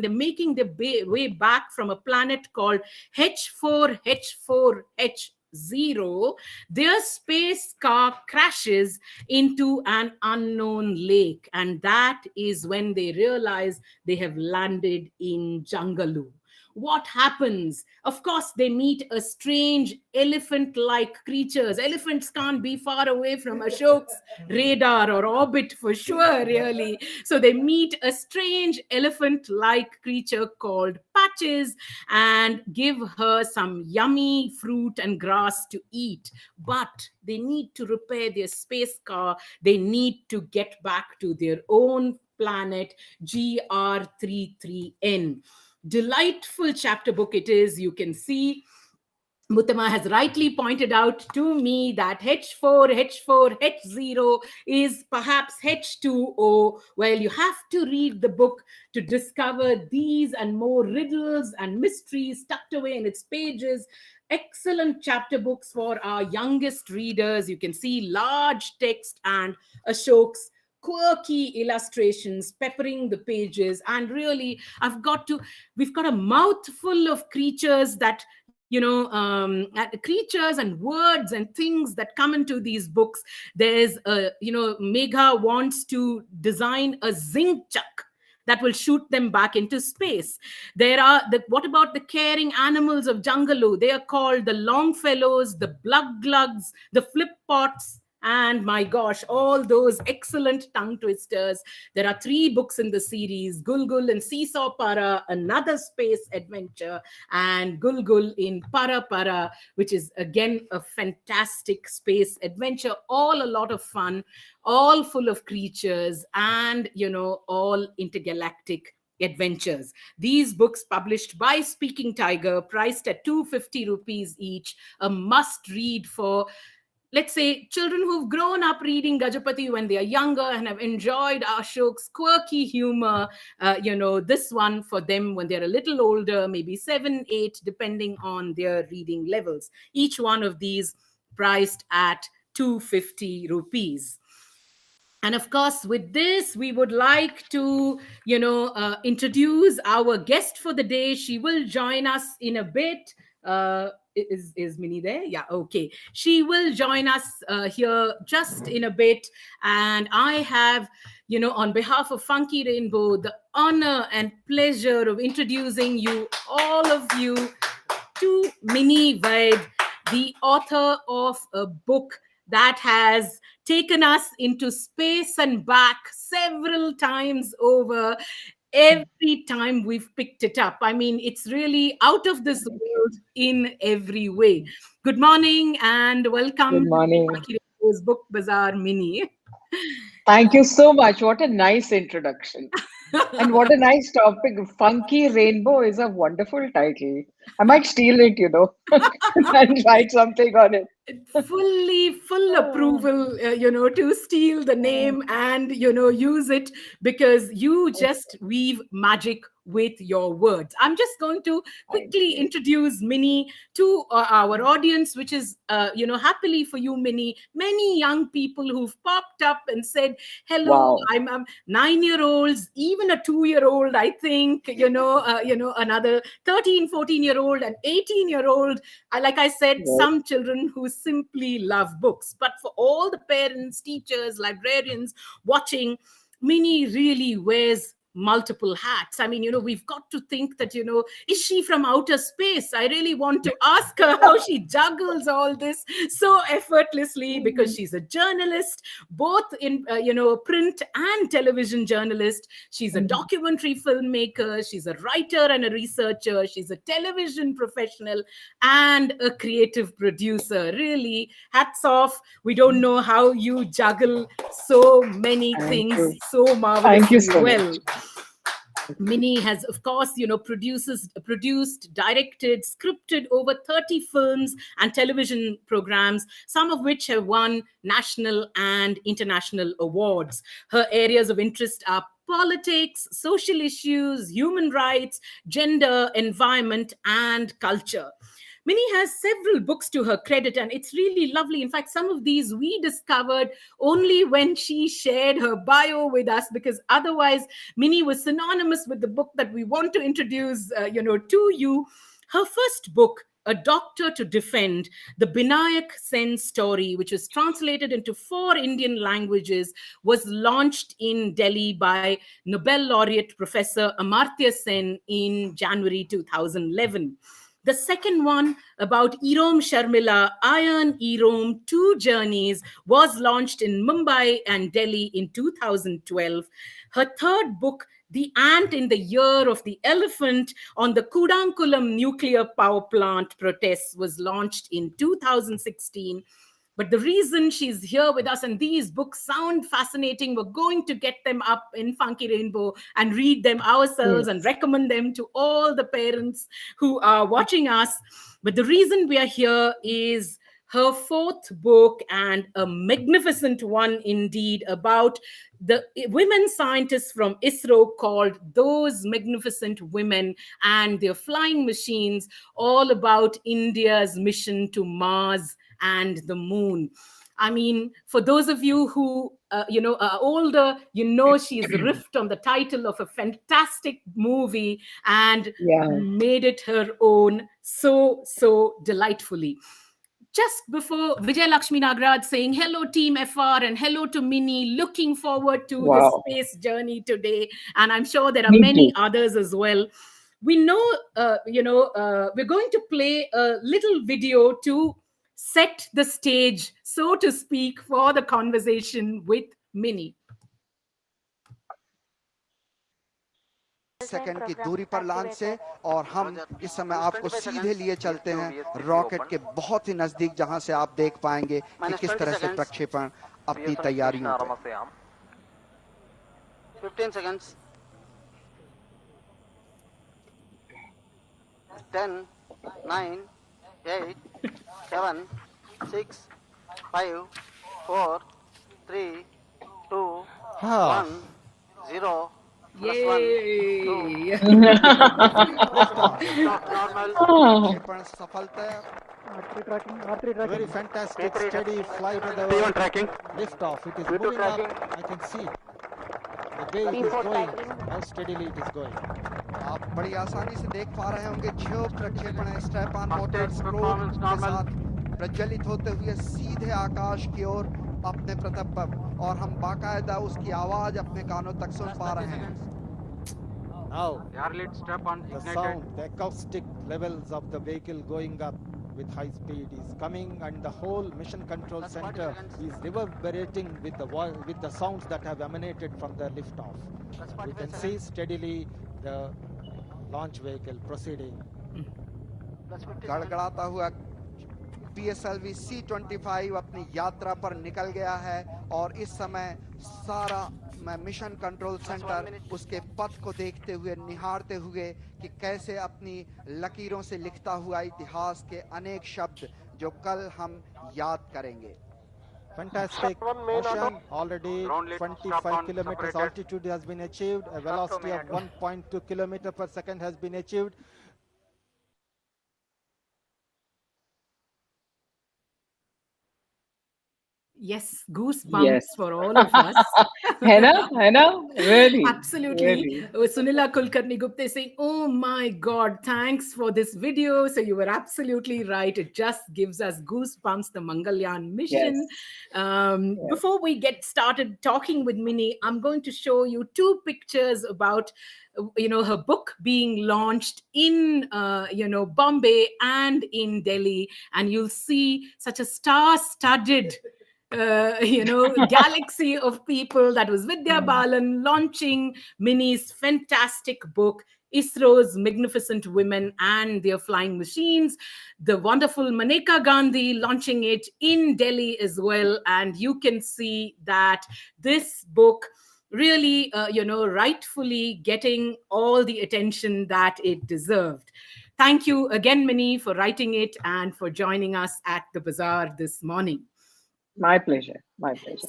making their way back from a planet called H4H4H0, their space car crashes into an unknown lake. And that is when they realize they have landed in Jangalu. What happens? Of course, they meet a strange elephant like creatures. Elephants can't be far away from Ashok's radar or orbit for sure, really. So they meet a strange elephant like creature called Patches and give her some yummy fruit and grass to eat. But they need to repair their space car. They need to get back to their own planet, GR33N. Delightful chapter book it is. You can see Muttama has rightly pointed out to me that H4, H4, H0 is perhaps H2O. Well, you have to read the book to discover these and more riddles and mysteries tucked away in its pages. Excellent chapter books for our youngest readers. You can see large text and Ashok's quirky illustrations peppering the pages. And really, we've got a mouthful of creatures creatures and words and things that come into these books. There's Megha wants to design a zinc chuck that will shoot them back into space. What about the caring animals of Jangalu? They are called the Longfellows, the Gluglugs, the Flip Pots, and my gosh, all those excellent tongue twisters. There are 3 books in the series: Gulgul in Seesaw Para, another space adventure, and Gulgul in Para Para, which is again a fantastic space adventure. All a lot of fun, all full of creatures, and all intergalactic adventures. These books published by Speaking Tiger, priced at 250 rupees each, a must read for, let's say, children who've grown up reading Gajapati when they are younger and have enjoyed Ashok's quirky humor. This one for them when they're a little older, maybe 7, 8, depending on their reading levels. Each one of these priced at 250 rupees. And of course, with this, we would like to, introduce our guest for the day. She will join us in a bit. Is Minnie there? Yeah, okay. She will join us here just in a bit. And I have, on behalf of Funky Rainbow, the honor and pleasure of introducing all of you, to Minnie Vaid, the author of a book that has taken us into space and back several times over. every time we've picked it up. I mean, it's really out of this Thank you. world in every way. Good morning and Good welcome to morning. Funky Rainbow's Book Bazaar Mini. Thank you so much. What a nice introduction. And what a nice topic. Funky Rainbow is a wonderful title. I might steal it, and write something on it. Fully full Ah, approval, to steal the ah, name and use it, because you just weave magic with your words. I'm just going to thank quickly you. introduce Minnie to our audience, which is happily for you, Minnie, many young people who've popped up and said hello. Wow. I'm 9-year-olds, even a 2-year-old, I think, another 13, 14-year-old and 18-year-old. Like I said, Yes. some children who simply love books. But for all the parents, teachers, librarians watching, Minnie really wears multiple hats. I mean, we've got to think that, is she from outer space? I really want to ask her how she juggles all this so effortlessly, because Mm, she's a journalist, both in, print and television journalist. She's a mm, documentary filmmaker. She's a writer and a researcher. She's a television professional and a creative producer. Really, hats off. We don't mm. know how you juggle so many Thank things you. so Thank you marvelously so much. well. Minnie has, of course, produced, directed, scripted over 30 films and television programs, some of which have won national and international awards. Her areas of interest are politics, social issues, human rights, gender, environment, and culture. Minnie has several books to her credit, and it's really lovely. In fact, some of these we discovered only when she shared her bio with us, because otherwise, Minnie was synonymous with the book that we want to introduce, to you. Her first book, A Doctor to Defend, the Binayak Sen story, which was translated into 4 Indian languages, was launched in Delhi by Nobel laureate Professor Amartya Sen in January 2011. The second one, about Irom Sharmila, Iron Irom, Two Journeys, was launched in Mumbai and Delhi in 2012. Her third book, The Ant in the Year of the Elephant, on the Kudankulam nuclear power plant protests, was launched in 2016. But the reason she's here with us, and these books sound fascinating, we're going to get them up in Funky Rainbow and read them ourselves and Yes. recommend them to all the parents who are watching us. But the reason we are here is her fourth book, and a magnificent one indeed, about the women scientists from ISRO, called Those Magnificent Women and Their Flying Machines, all about India's mission to Mars and the moon. I mean, for those of you who are older, she's riffed on the title of a fantastic movie and Yeah. made it her own so delightfully. Just before, Vijay Lakshmi Nagraj saying hello, Team FR, and hello to Minnie. Looking forward to the Wow. space journey today, and I'm sure there are Me many too. others as well. We know, we're going to play a little video to set the stage, so to speak, for the conversation with Minnie. Second की दूरी पर launch से और हम इस समय आपको सीधे लिए चलते हैं रॉकेट के बहुत ही नजदीक जहां से आप देख पाएंगे कि किस तरह से प्रक्षेपण अपनी तैयारियों पे 15 seconds 10 9 8 7 6 5 4 3 2 1 0 plus 1 2 Yay! lift off normal Ah, प्रक्षेपण सफलता very fantastic steady flight of the tracking lift off it is moving up I can see the way it is going how steadily it is going आप बड़ी आसानी से देख पा रहे होंगे 6 प्रक्षेपण स्ट्रैप ऑन मोटर स्क्रोल के साथ प्रज्वलित होते हुए सीधे आकाश की ओर अपने प्रताप पर और हम बाकायदा उसकी आवाज अपने कानों तक सुन पा रहे हैं Now, the sound, the acoustic levels of the vehicle going up with high speed is coming, and the whole mission control center is reverberating with the sounds that have emanated from the liftoff. We can see steadily the launch vehicle proceeding. गड़गड़ाता हुआ PSLV C-25 अपनी यात्रा पर निकल गया है और इस समय सारा मिशन कंट्रोल सेंटर उसके पथ को देखते हुए, निहारते हुए कि कैसे अपनी लकीरों से लिखता हुआ इतिहास के अनेक शब्द जो कल हम याद करेंगे. Fantastic motion. Already 25 kilometers altitude has been achieved. A velocity of 1.2 kilometer per second has been achieved. Yes, goosebumps Yes. for all of us. Hannah, really, Absolutely. really. Sunila Kulkarni Gupta saying, "Oh my God, thanks for this video." So you were absolutely right. It just gives us goosebumps, the Mangalyaan mission. Yes, yes. Before we get started talking with Minnie, I'm going to show you two pictures about her book being launched in Bombay and in Delhi, and you'll see such a star-studded galaxy of people. That was Vidya Balan launching Minnie's fantastic book, ISRO's Magnificent Women and Their Flying Machines. The wonderful Maneka Gandhi launching it in Delhi as well. And you can see that this book really, rightfully getting all the attention that it deserved. Thank you again, Minnie, for writing it and for joining us at the bazaar this morning. My pleasure. My pleasure.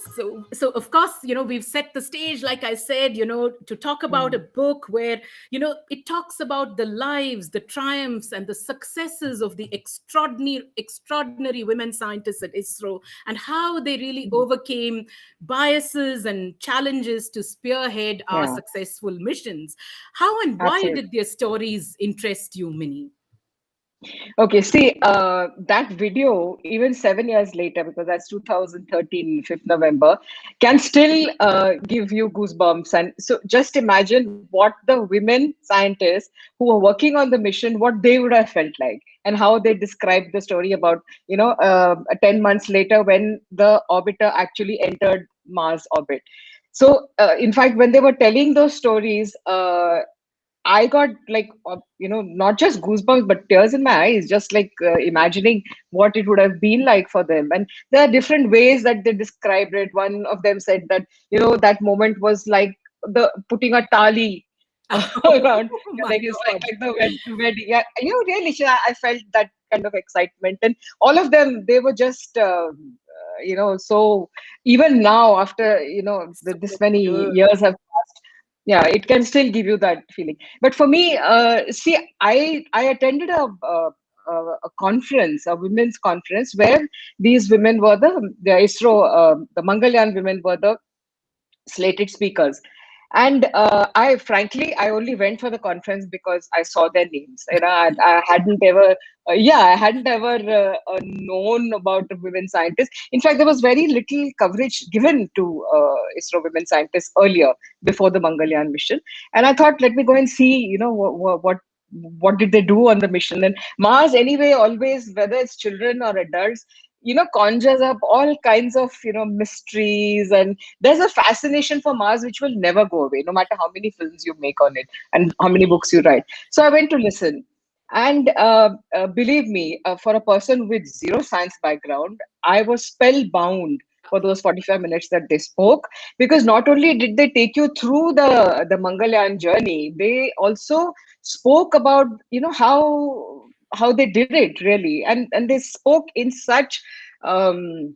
So of course, we've set the stage, like I said, to talk about a Mm. book where it talks about the lives, the triumphs, and the successes of the extraordinary women scientists at ISRO, and how they really Mm. overcame biases and challenges to spearhead our Yeah, successful missions. How and why absolutely. did their stories interest you, Minnie? Okay, see, that video, even 7 years later, because that's 2013, 5th November, can still give you goosebumps. And so just imagine what the women scientists who were working on the mission, what they would have felt like, and how they described the story about, 10 months later when the orbiter actually entered Mars orbit. So, in fact, when they were telling those stories, I got like, not just goosebumps, but tears in my eyes, just like imagining what it would have been like for them. And there are different ways that they described it. One of them said that, that moment was like the putting a tali around, Oh my like it's God. like the wedding. Yeah, really, Shreya, I felt that kind of excitement. And all of them, they were just, so even now, after, this So many good. years have passed, yeah, it can still give you that feeling. But for me, see, I attended a conference, a women's conference, where these women were the ISRO, the Mangalyaan women were the slated speakers. And I frankly, I only went for the conference because I saw their names. I hadn't ever, I hadn't ever known about the women scientists. In fact, there was very little coverage given to ISRO women scientists earlier, before the Mangalyaan mission. And I thought, let me go and see, what did they do on the mission. And Mars, anyway, always, whether it's children or adults, conjures up all kinds of mysteries, and there's a fascination for Mars which will never go away, no matter how many films you make on it and how many books you write. So I went to listen. And believe me, for a person with zero science background, I was spellbound for those 45 minutes that they spoke, because not only did they take you through the Mangalyaan journey, they also spoke about how they did it really, and they spoke in such um,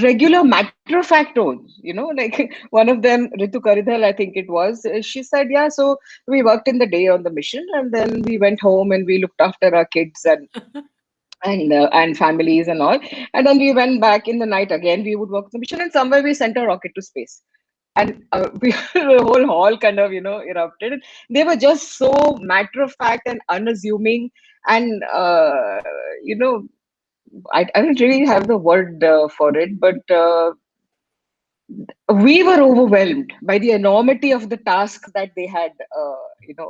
regular matter of fact tones, like one of them, Ritu Karidhal, I think it was, she said, yeah, so we worked in the day on the mission, and then we went home and we looked after our kids and families and all, and then we went back in the night again, we would work on the mission, and somewhere we sent a rocket to space. And we the whole hall kind of erupted. They were just so matter of fact and unassuming, and I don't really have the word for it, but we were overwhelmed by the enormity of the task that they had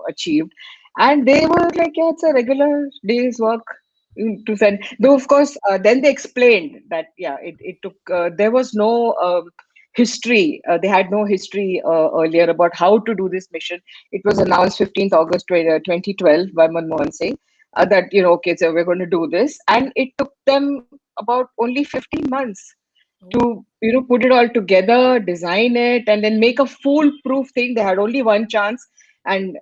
achieved. And they were like, yeah, it's a regular day's work. to send. Though, of course, then they explained that, yeah, it took, there was no history. They had no history earlier about how to do this mission. It was announced 15th August 2012 by Manmohan Singh, that, okay, so we're going to do this. And it took them about only 15 months Oh, to, put it all together, design it, and then make a foolproof thing. They had only one chance. And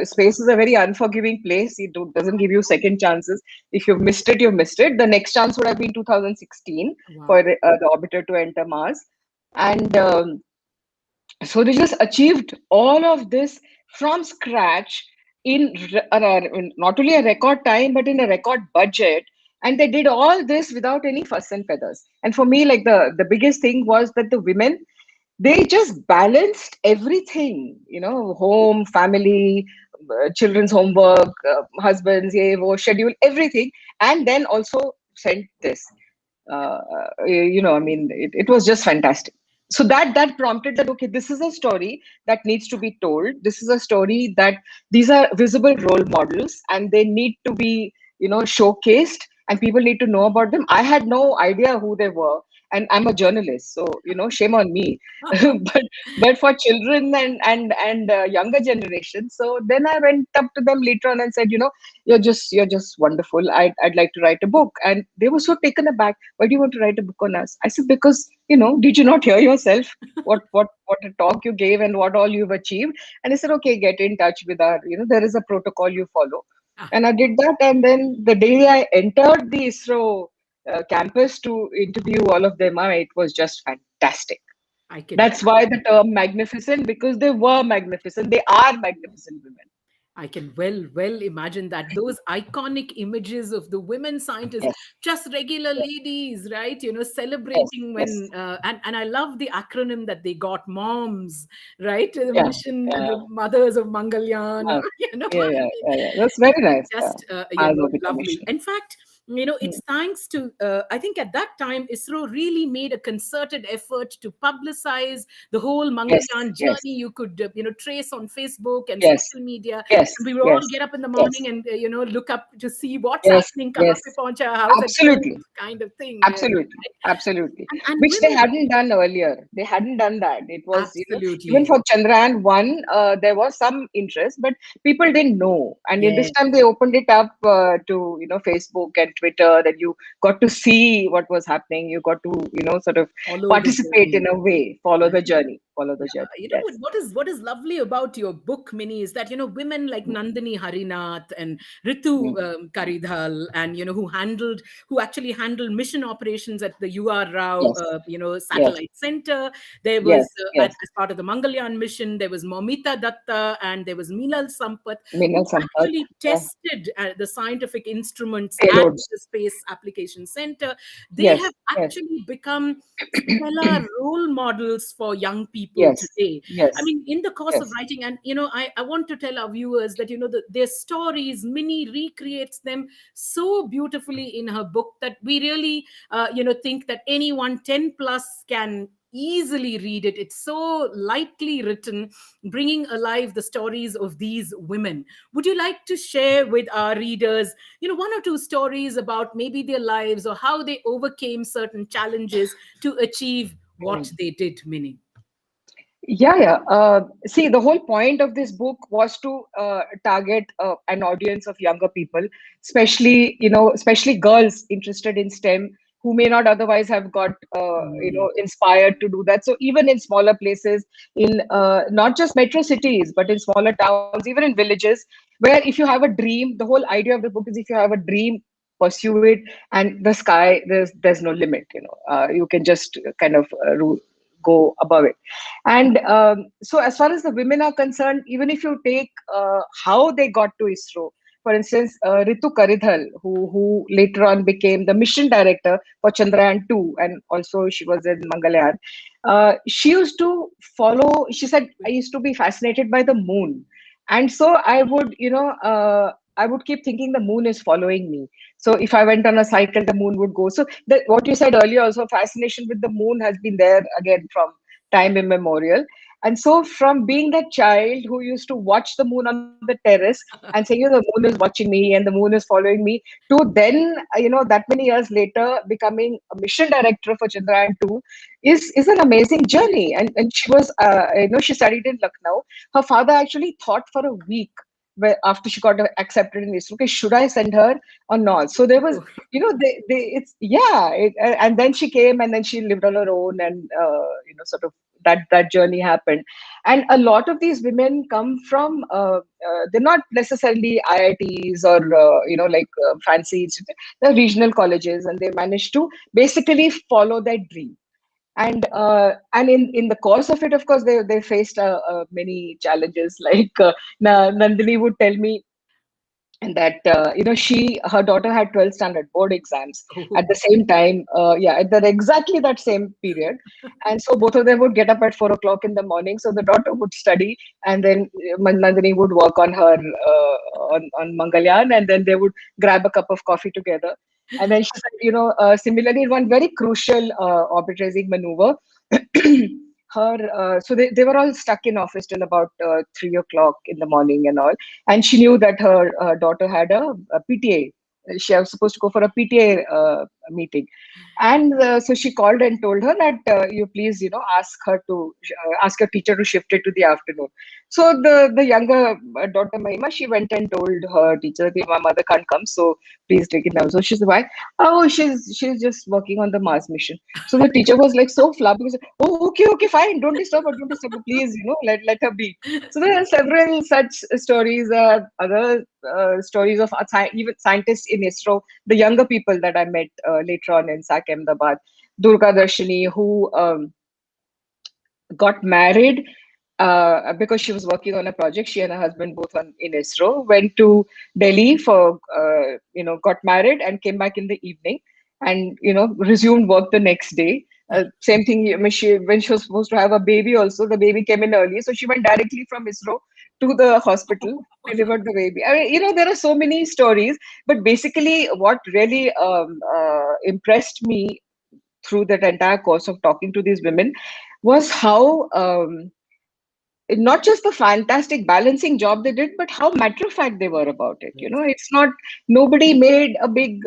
space is a very unforgiving place. Doesn't give you second chances. If you've missed it, you've missed it. The next chance would have been 2016 for wow. the orbiter to enter Mars. And so they just achieved all of this from scratch in not only a record time, but in a record budget. And they did all this without any fuss and feathers. And for me, like, the biggest thing was that the women, they just balanced everything, home, family, children's homework, husbands, schedule, everything. And then also sent this. I mean, it was just fantastic. So that prompted that, okay, this is a story that needs to be told. This is a story that these are visible role models, and they need to be, showcased, and people need to know about them. I had no idea who they were, and I'm a journalist, so, shame on me. But for children and younger generations, so then I went up to them later on and said, you're just wonderful. I'd like to write a book. And they were so taken aback. Why do you want to write a book on us? I said, because, did you not hear yourself what a talk you gave and what all you've achieved? And I said, okay, get in touch with our, there is a protocol you follow. Ah, And I did that. And then the day I entered the ISRO campus to interview all of them, it was just fantastic. I can That's why the term magnificent, because they were magnificent. They are magnificent women. I can well imagine that those iconic images of the women scientists, Yes, just regular yes, ladies, right? yes, Celebrating yes. when and I love the acronym that they got, MOMS, right? The Yeah, mission, yeah. the mothers of Mangalyan, Uh, what yeah, I yeah, mean? yeah, yeah. That's very nice. Yeah. Just Mars Orbiter lovely. Mission. In fact, Mm. it's thanks to I think at that time ISRO really made a concerted effort to publicize the whole Yes, Mangalyaan yes, journey. You could trace on Facebook and yes, social media, yes, and we would all yes, get up in the yes, morning and look up to see what's yes, happening. yes. Kahape pauncha, how's it going, Absolutely. kind of thing. Absolutely, absolutely. And Which they women, hadn't done earlier. They hadn't done that. It was, even absolutely. for Chandrayaan 1, there was some interest, but people didn't know. And in this Yes, time, they opened it up to, Facebook and Twitter, that you got to see what was happening. You got to, sort of follow the participate journey. in a way, follow the journey, follow the Yeah, journey. what, Yes, what is lovely about your book, Mini, is that women like Nandini Harinath and Ritu mm, Karidhal, and who actually handled mission operations at the UR Rao yes, yes, satellite center. There was yes, yes. as part of the Mangalyaan mission, there was Momita Datta and there was Milal Sampath, who Meenal Sampath, actually yeah. tested the scientific instruments at Payloads. the Space Application Center. They Yes, have yes, actually become stellar role models for young people yes, today. I yes, mean, in the course of yes. writing, and I want to tell our viewers that their stories, Minnie recreates them so beautifully in her book that we really think that anyone 10 plus can easily read it. It's so lightly written, bringing alive the stories of these women. Would you like to share with our readers one or two stories about maybe their lives or how they overcame certain challenges to achieve what Mm. they did, Minnie? Yeah, yeah. See, the whole point of this book was to target an audience of younger people, especially, especially girls interested in STEM, who may not otherwise have got, Mm, inspired to do that. So even in smaller places, in not just metro cities, but in smaller towns, even in villages, where if you have a dream, the whole idea of the book is, if you have a dream, pursue it, and the sky, there's no limit. You can just kind of go above it. And so, as far as the women are concerned, even if you take how they got to ISRO, for instance, Ritu Karidhal, who later on became the mission director for Chandrayaan 2, and also she was in Mangalyaan. She used to follow, she said, I used to be fascinated by the moon. And so I would, I would keep thinking the moon is following me. So if I went on a cycle, the moon would go. So what you said earlier, also fascination with the moon has been there again from time immemorial. And so from being that child who used to watch the moon on the terrace and saying, the moon is watching me and the moon is following me, to then, that many years later becoming a mission director for Chandrayaan 2 is an amazing journey. And she was, she studied in Lucknow. Her father actually thought for a week after she got accepted in ISRO, okay, should I send her or not? So there was, Oh, it's, yeah. And then she came and then she lived on her own, and, sort of that journey happened. And a lot of these women come from, they're not necessarily IITs or, fancy, they're regional colleges, and they managed to basically follow their dream. And in the course of it, of course, they faced many challenges. Like, Nandini would tell me, and that, her daughter had 12th standard board exams at the oh, same time, at that exactly that same period. And so both of them would get up at 4 o'clock in the morning, so the daughter would study, and then Nandini would work on her, on Mangalyaan, and then they would grab a cup of coffee together. And then she said, similarly, one very crucial orbit raising maneuver, so they were all stuck in office till about 3 o'clock in the morning and all. And she knew that her daughter had a PTA. She was supposed to go for a PTA meeting. And so she called and told her that, you please, ask her teacher to shift it to the afternoon. So the younger daughter Mahima, she went and told her teacher that my mother can't come, so please take it now. So she said, why? Oh, she's just working on the Mars mission. So the teacher was like so flabbergasted. Oh, okay, fine. Don't disturb her, please. Let her be. So there are several such stories. Other stories of even scientists in ISRO, the younger people that I met later on in SAC Ahmedabad, Durga Darshini, who got married because she was working on a project. She and her husband both in ISRO went to Delhi for, got married and came back in the evening, and resumed work the next day. Same thing. I mean, when she was supposed to have a baby, also the baby came in early, so she went directly from ISRO to the hospital, delivered the baby. I mean, there are so many stories, but basically, what really impressed me through that entire course of talking to these women was how, not just the fantastic balancing job they did, but how matter of fact they were about it. yes. It's not, nobody made a big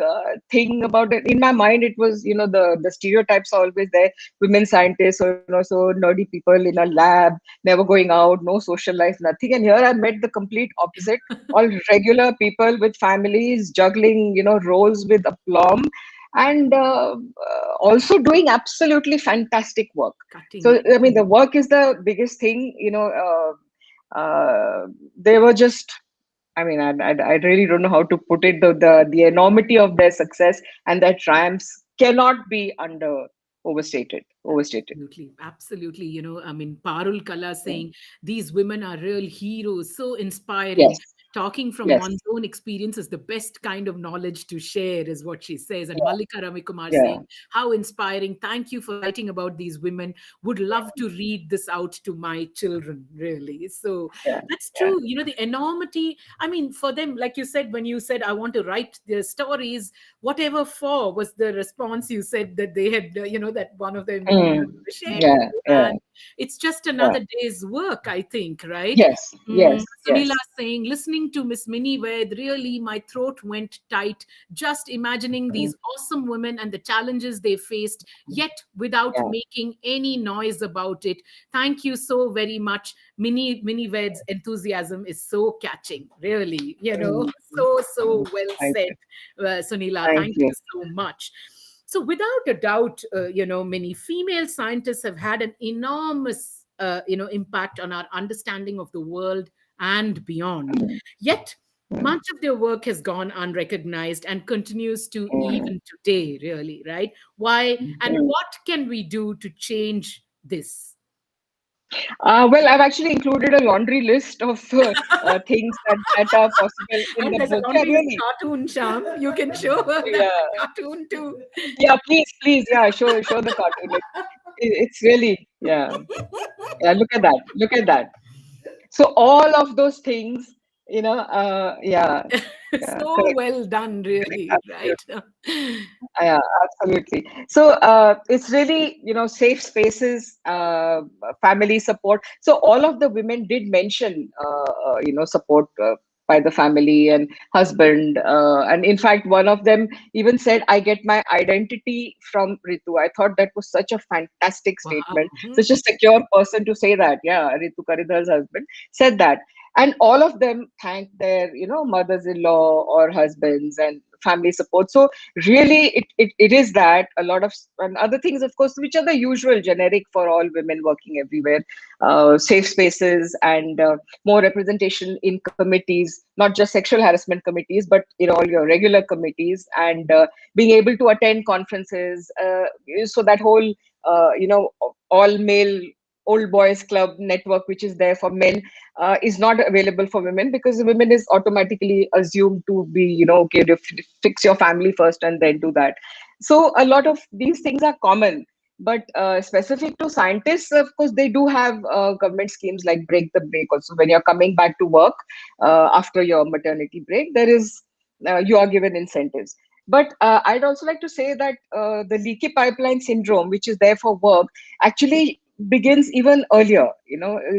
thing about it. In my mind, it was, the stereotypes are always there. Women scientists, so nerdy people in a lab, never going out, no social life, nothing. And here I met the complete opposite. All regular people with families, juggling, roles with aplomb, and also doing absolutely fantastic work. Cutting. So, I mean, the work is the biggest thing. They were just. I mean, I really don't know how to put it. The enormity of their success and their triumphs cannot be overstated. Overstated. Absolutely, absolutely. I mean, Parul Kala saying these women are real heroes, so inspiring. Yes. Talking from Yes. one's own experience is the best kind of knowledge to share, is what she says. And Yeah. Malika Ramikumar Yeah. saying, how inspiring. Thank you for writing about these women. Would love to read this out to my children, really. So Yeah. that's Yeah. true. The enormity. I mean, for them, like you said, when you said, I want to write their stories, whatever for was the response you said that they had, that one of them shared with Yeah. you. Yeah. And it's just Yeah. another day's work, I think, right? Yes. Yes. Sunila Yes. saying, listening to Miss Minnie Ved, really my throat went tight. Just imagining Mm, these awesome women and the challenges they faced, yet without yeah. making any noise about it. Thank you so very much. Minnie Ved's enthusiasm is so catching, really. Mm, So well thank said, you. Sunila. Thank Thank you you. so much. So, without a doubt, many female scientists have had an enormous, impact on our understanding of the world and beyond. Mm, Yet, mm, much of their work has gone unrecognized and continues to mm, even today, really, right? Why and mm. what can we do to change this? Well, I've actually included a laundry list of things that are possible in And the there's a book. Yeah, laundry list really. cartoon, Sham. You can show her that Yeah, cartoon too. yeah. Please. Yeah, show the cartoon. It's really, yeah, yeah. Look at that. Look at that. So all of those things. Yeah, yeah, So correct. well done, Correct, really, right? absolutely. Yeah, absolutely. So it's really, safe spaces, family support. So all of the women did mention, support by the family and husband. And in fact, one of them even said, I get my identity from Ritu. I thought that was such a fantastic Wow. statement, Mhm. such a secure person to say that. Yeah, Ritu Karidhar's husband said that. And all of them thanked their, mothers-in-law or husbands and family support. So really it is that a lot of and other things, of course, which are the usual generic for all women working everywhere, safe spaces and more representation in committees, not just sexual harassment committees, but all your regular committees, and being able to attend conferences, so that whole all male old boys club network which is there for men is not available for women, because women is automatically assumed to be, okay, to fix your family first and then do that. So a lot of these things are common, but specific to scientists, of course, they do have government schemes like break the break. Also, when you're coming back to work after your maternity break, there is you are given incentives. But I'd also like to say that the leaky pipeline syndrome, which is there for work, actually begins even earlier.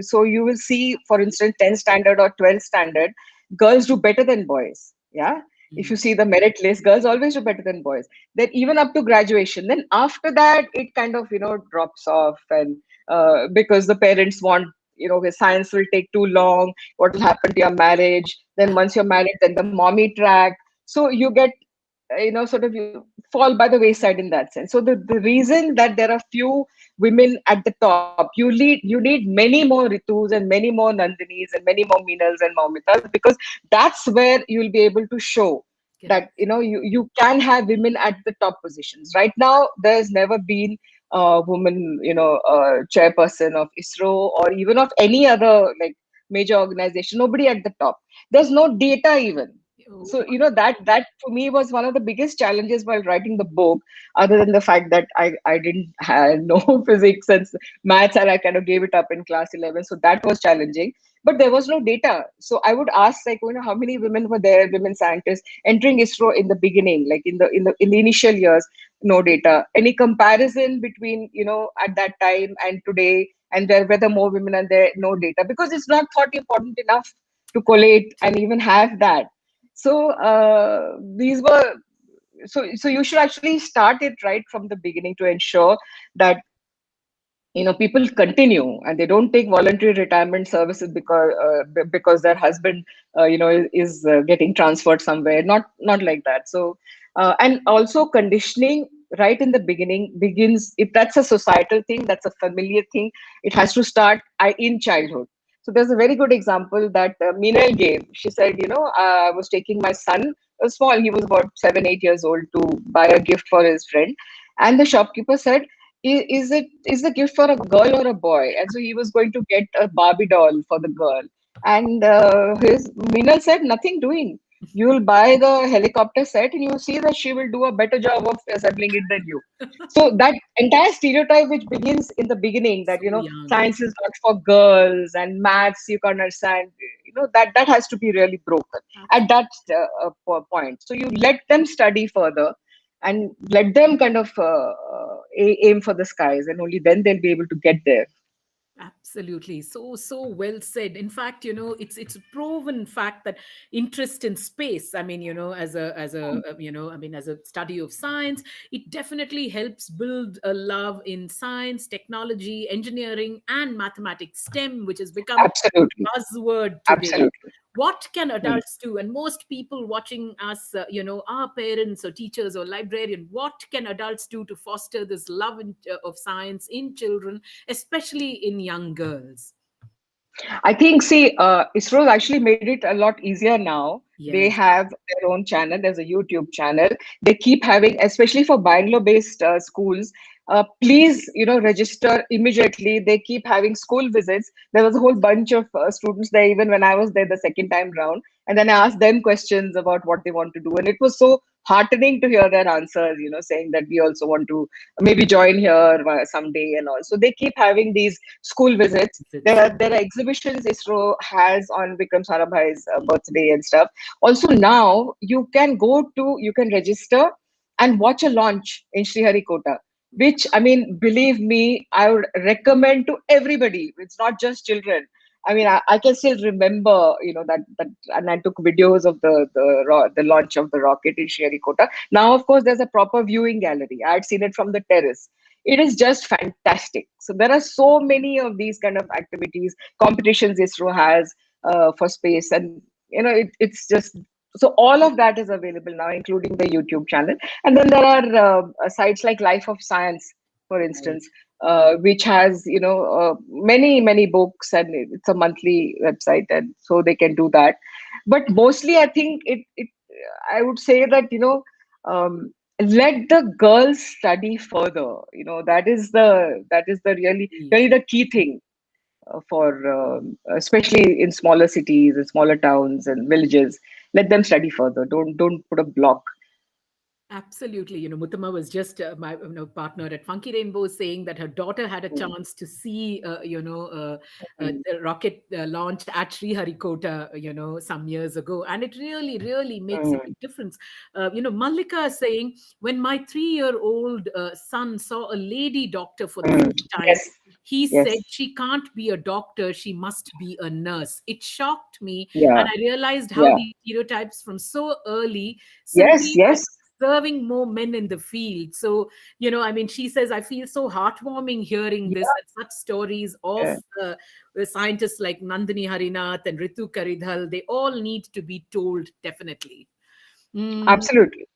So you will see, for instance, 10th standard or 12th standard, girls do better than boys. Yeah. If you Mm. see the merit list, girls always do better than boys. Then even up to graduation. Then after that, it kind of, drops off. And because the parents want, his science will take too long. What will happen to your marriage? Then once you're married, then the mommy track. So you get, sort of you fall by the wayside in that sense. So the reason that there are few women at the top, you need many more Ritus and many more Nandinis and many more Meenals and Maumitas, because that's where you'll be able to show that Correct. you can have women at the top positions. Right now, there's never been a woman, chairperson of ISRO or even of any other like major organization. Nobody at the top. There's no data even. Oh, So that for me was one of the biggest challenges while writing the book, other than the fact that I didn't have no physics and maths, and I kind of gave it up in class 11, so that was challenging. But there was no data, so I would ask, like, how many women were there, women scientists entering ISRO in the beginning, like in the initial years. No data. Any comparison between, at that time and today, and there whether more women are there? No data, because it's not thought important enough to collate and even have that. So these were so you should actually start it right from the beginning to ensure that people continue and they don't take voluntary retirement services because their husband is getting transferred somewhere. Not like that. So and also conditioning right in the beginning begins. If that's a societal thing, that's a familiar thing, it has to start in childhood. So there's a very good example that Meenal gave. She said, I was taking my son, small, he was about 7 8 years old, to buy a gift for his friend, and the shopkeeper said, is the gift for a girl or a boy? And so he was going to get a Barbie doll for the girl. And his Meenal said, nothing doing. You will buy the helicopter set and you'll see that she will do a better job of assembling it than you. So that entire stereotype which begins in the beginning, that, so young. science is not for girls and maths you can understand, that has to be really broken at that point. So you let them study further and let them kind of aim for the skies, and only then they'll be able to get there. Absolutely. So well said. In fact, it's a proven fact that interest in space, I mean, as a study of science, it definitely helps build a love in science, technology, engineering, and mathematics, STEM, which has become Absolutely. buzzword today. Absolutely. What can Hmm. adults do? And most people watching us, our parents or teachers or librarian, what can adults do to foster this love of science in children, especially in young girls? I think, see, ISRO's actually made it a lot easier now. They Yes. have their own channel. There's a YouTube channel. They keep having, especially for Bangalore-based schools. Please, register immediately. They keep having school visits. There was a whole bunch of students there, even when I was there the second time round. And then I asked them questions about what they want to do, and it was so heartening to hear their answers, saying that we also want to maybe join here someday and all. So they keep having these school visits. It's There are exhibitions ISRO has on Vikram Sarabhai's birthday and stuff. Also now you can register and watch a launch in Sriharikota, which, I mean, believe me, I would recommend to everybody. It's not just children. I mean, I can still remember, and I took videos of the launch of the rocket in Sriharikota. Now, of course, there's a proper viewing gallery. I had seen it from the terrace. It is just fantastic. So there are so many of these kind of activities, competitions ISRO has for space, and it's just, so all of that is available now, including the YouTube channel. And then there are sites like Life of Science, for right. instance, which has many books, and it's a monthly website, and so they can do that. But mostly, I think it I would say that um, let the girls study further. That is the really the key thing for especially in smaller cities and smaller towns and villages. Let them study further. Don't put a block. Absolutely. Muttama was just my partner at Funky Rainbow saying that her daughter had a Mm, chance to see, mm, the rocket launch at Sriharikota, some years ago. And it really, really makes a mm, big difference. Mallika is saying, when my 3-year-old son saw a lady doctor for the mm. first time, Yes, he yes, said she can't be a doctor, she must be a nurse. It shocked me. And yeah, I realized how yeah, these stereotypes from so early yes, simply by yes, serving more men in the field. So, I mean, she says, I feel so heartwarming hearing this yeah, and such stories of yeah. scientists like Nandini Harinath and Ritu Karidhal. They all need to be told, definitely. Mm, Absolutely,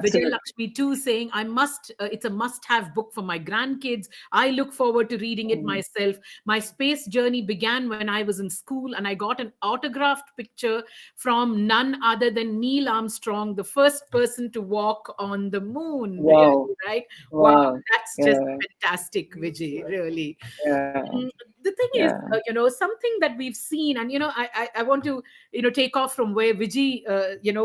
Vijay absolutely. Lakshmi too saying, it's a must have book for my grandkids. I look forward to reading it Mm, myself. My space journey began when I was in school and I got an autographed picture from none other than Neil Armstrong, the first person to walk on the moon. wow, Really, right? Wow, wow, that's just yeah, fantastic, Vijay, really. yeah, Mm, the thing is, yeah. something that we've seen, and I want to take off from where Vijay,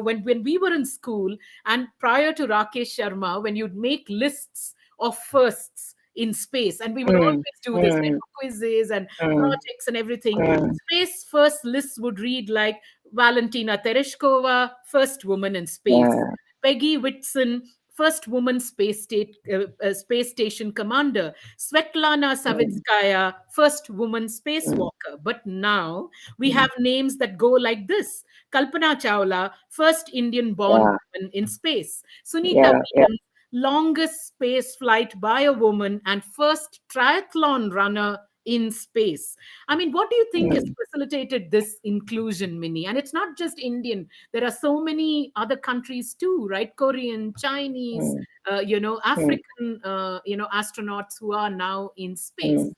when we were in school and prior to Rakesh Sharma, when you'd make lists of firsts in space, and we would Mm, always do this, mm, right, for quizzes and mm, projects and everything. mm, Space first lists would read like Valentina Tereshkova, first woman in space; yeah, Peggy Whitson, first woman space station commander; Svetlana mm, Savitskaya, first woman mm, spacewalker. But now we mm, have names that go like this: Kalpana Chawla, first Indian born yeah, woman in space; Sunita yeah, yeah. Williams, longest space flight by a woman and first triathlon runner in space. I mean, what do you think has Mm, facilitated this inclusion, Mini? And it's not just Indian. There are so many other countries too, right? Korean, Chinese, mm, mm, African, astronauts who are now in space. mm.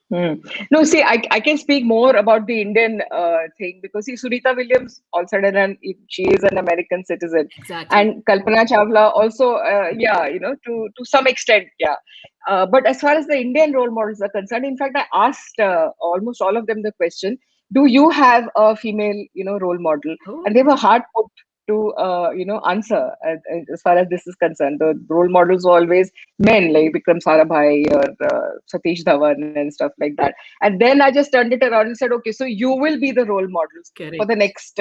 Hmm. No, see, I can speak more about the Indian thing because see, Sunita Williams also she is an American citizen, Exactly. and Kalpana Chawla also, yeah, to some extent, yeah. But as far as the Indian role models are concerned, in fact, I asked almost all of them the question: do you have a female, role model? And they Oh, were hard put to, answer as far as this is concerned. The role models were always men like Vikram Sarabhai or Satish Dhawan and stuff like that. And then I just turned it around and said, okay, so you will be the role models for the correct.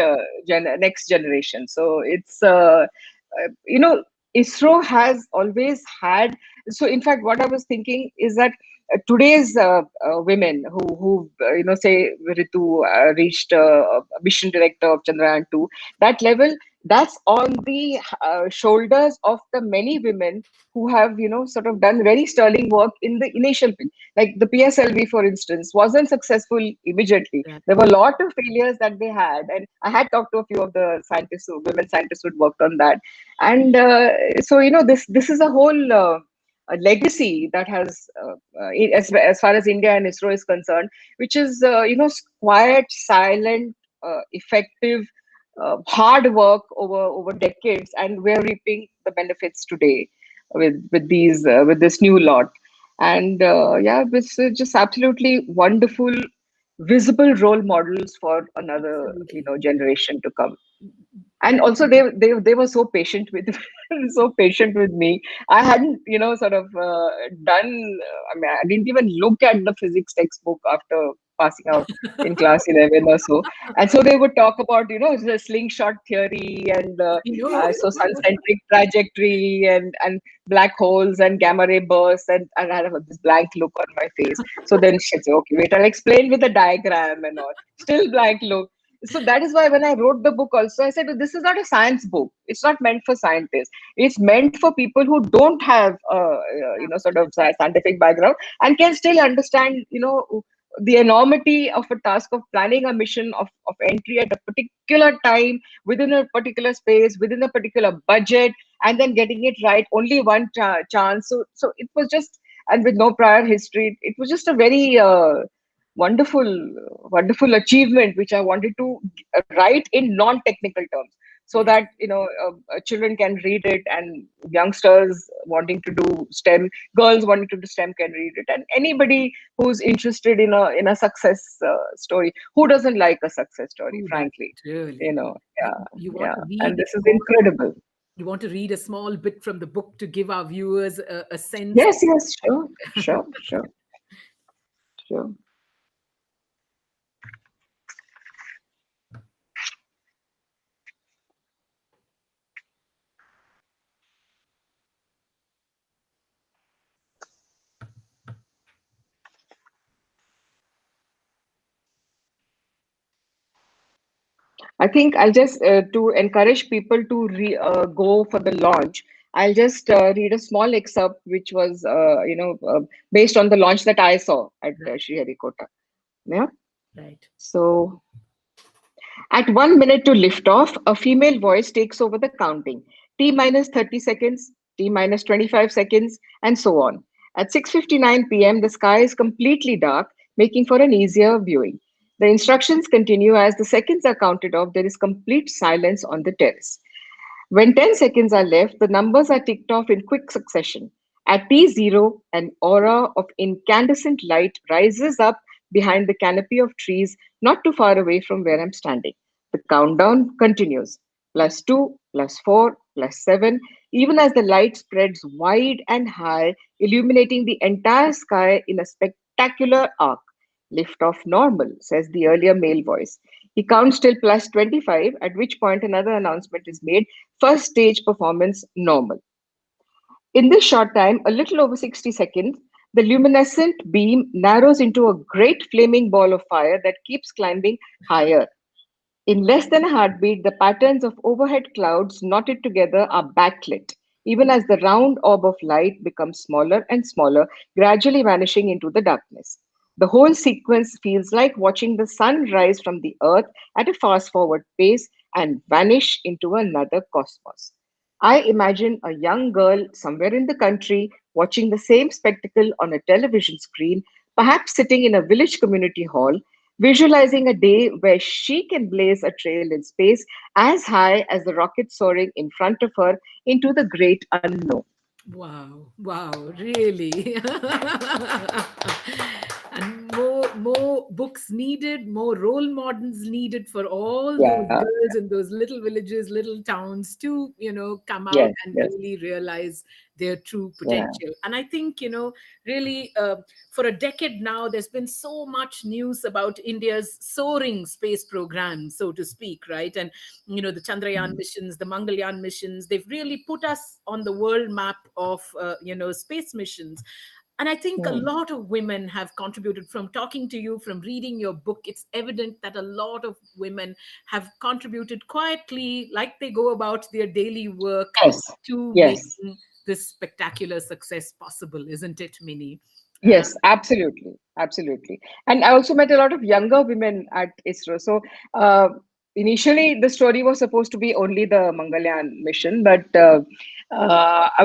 next generation. So it's ISRO has always had. So in fact, what I was thinking is that today's women who say Ritu reached a mission director of Chandrayaan 2, that level, that's on the shoulders of the many women who have sort of done very sterling work in the initial like the PSLV, for instance, wasn't successful immediately. There were Exactly. a lot of failures that they had, and I had talked to a few of the women scientists who worked on that. And so this is a whole a legacy that has as far as India and ISRO is concerned, which is quiet, silent, effective, hard work over decades, and we're reaping the benefits today with this new lot. And yeah, it's just absolutely wonderful, visible role models for another Absolutely. generation to come. And also they were so patient with so patient with me. I hadn't, sort of done. I mean, I didn't even look at the physics textbook after passing out in class 11 or so. And so they would talk about, the slingshot theory and You know. so sun-centric trajectory and black holes and gamma ray bursts, and I have this blank look on my face. So then she'd say, okay, wait, I'll explain with a diagram and all. Still blank look. So that is why when I wrote the book also, I said, this is not a science book. It's not meant for scientists. It's meant for people who don't have sort of scientific background and can still understand, the enormity of a task of planning a mission of entry at a particular time, within a particular space, within a particular budget, and then getting it right only one chance. So it was just, and with no prior history, it was just a very wonderful, wonderful achievement which I wanted to write in non-technical terms, so Yes. that children can read it, and youngsters wanting to do STEM, girls wanting to do STEM can read it, and anybody who's interested in a success story. Who doesn't like a success story, Oh, that's frankly? really. Yeah, You want yeah, to and read this is small, incredible. you want to read a small bit from the book to give our viewers a sense. Yes, yes, sure, sure, sure, sure. I think I'll just, to encourage people to go for the launch, I'll just read a small excerpt which was, based on the launch that I saw at Right, Sriharikota. Yeah. right. So at 1 minute to liftoff, a female voice takes over the counting. T minus 30 seconds, T minus 25 seconds, and so on. At 6:59 p.m., the sky is completely dark, making for an easier viewing. The instructions continue as the seconds are counted off. There is complete silence on the terrace. When 10 seconds are left, the numbers are ticked off in quick succession. At T0, an aura of incandescent light rises up behind the canopy of trees not too far away from where I'm standing. The countdown continues +2, +4, +7, even as the light spreads wide and high, illuminating the entire sky in a spectacular arc. Lift off normal, says the earlier male voice. He counts till +25, at which point another announcement is made. First stage performance normal. In this short time, a little over 60 seconds, the luminescent beam narrows into a great flaming ball of fire that keeps climbing higher. In less than a heartbeat, the patterns of overhead clouds knotted together are backlit, even as the round orb of light becomes smaller and smaller, gradually vanishing into the darkness. The whole sequence feels like watching the sun rise from the earth at a fast forward pace and vanish into another cosmos. I imagine a young girl somewhere in the country watching the same spectacle on a television screen, perhaps sitting in a village community hall, visualizing a day where she can blaze a trail in space as high as the rocket soaring in front of her into the great unknown. Wow, wow, really. And more books needed, more role models needed for all those Yeah, girls in those little villages, little towns to, come out yes, and yes, really realize their true yeah, potential. And I think, really, for a decade now, there's been so much news about India's soaring space program, so to speak, right? And the Chandrayaan mm, missions, the Mangalyaan missions, they've really put us on the world map of space missions. And I think a mm. lot of women have contributed. From talking to you, from reading your book, it's evident that a lot of women have contributed quietly, like they go about their daily work, Yes, to yes. making this spectacular success possible, isn't it, Minnie? uh, Yes, absolutely, absolutely. And I also met a lot of younger women at ISRO. So uh, initially, the story was supposed to be only the Mangalyaan mission, but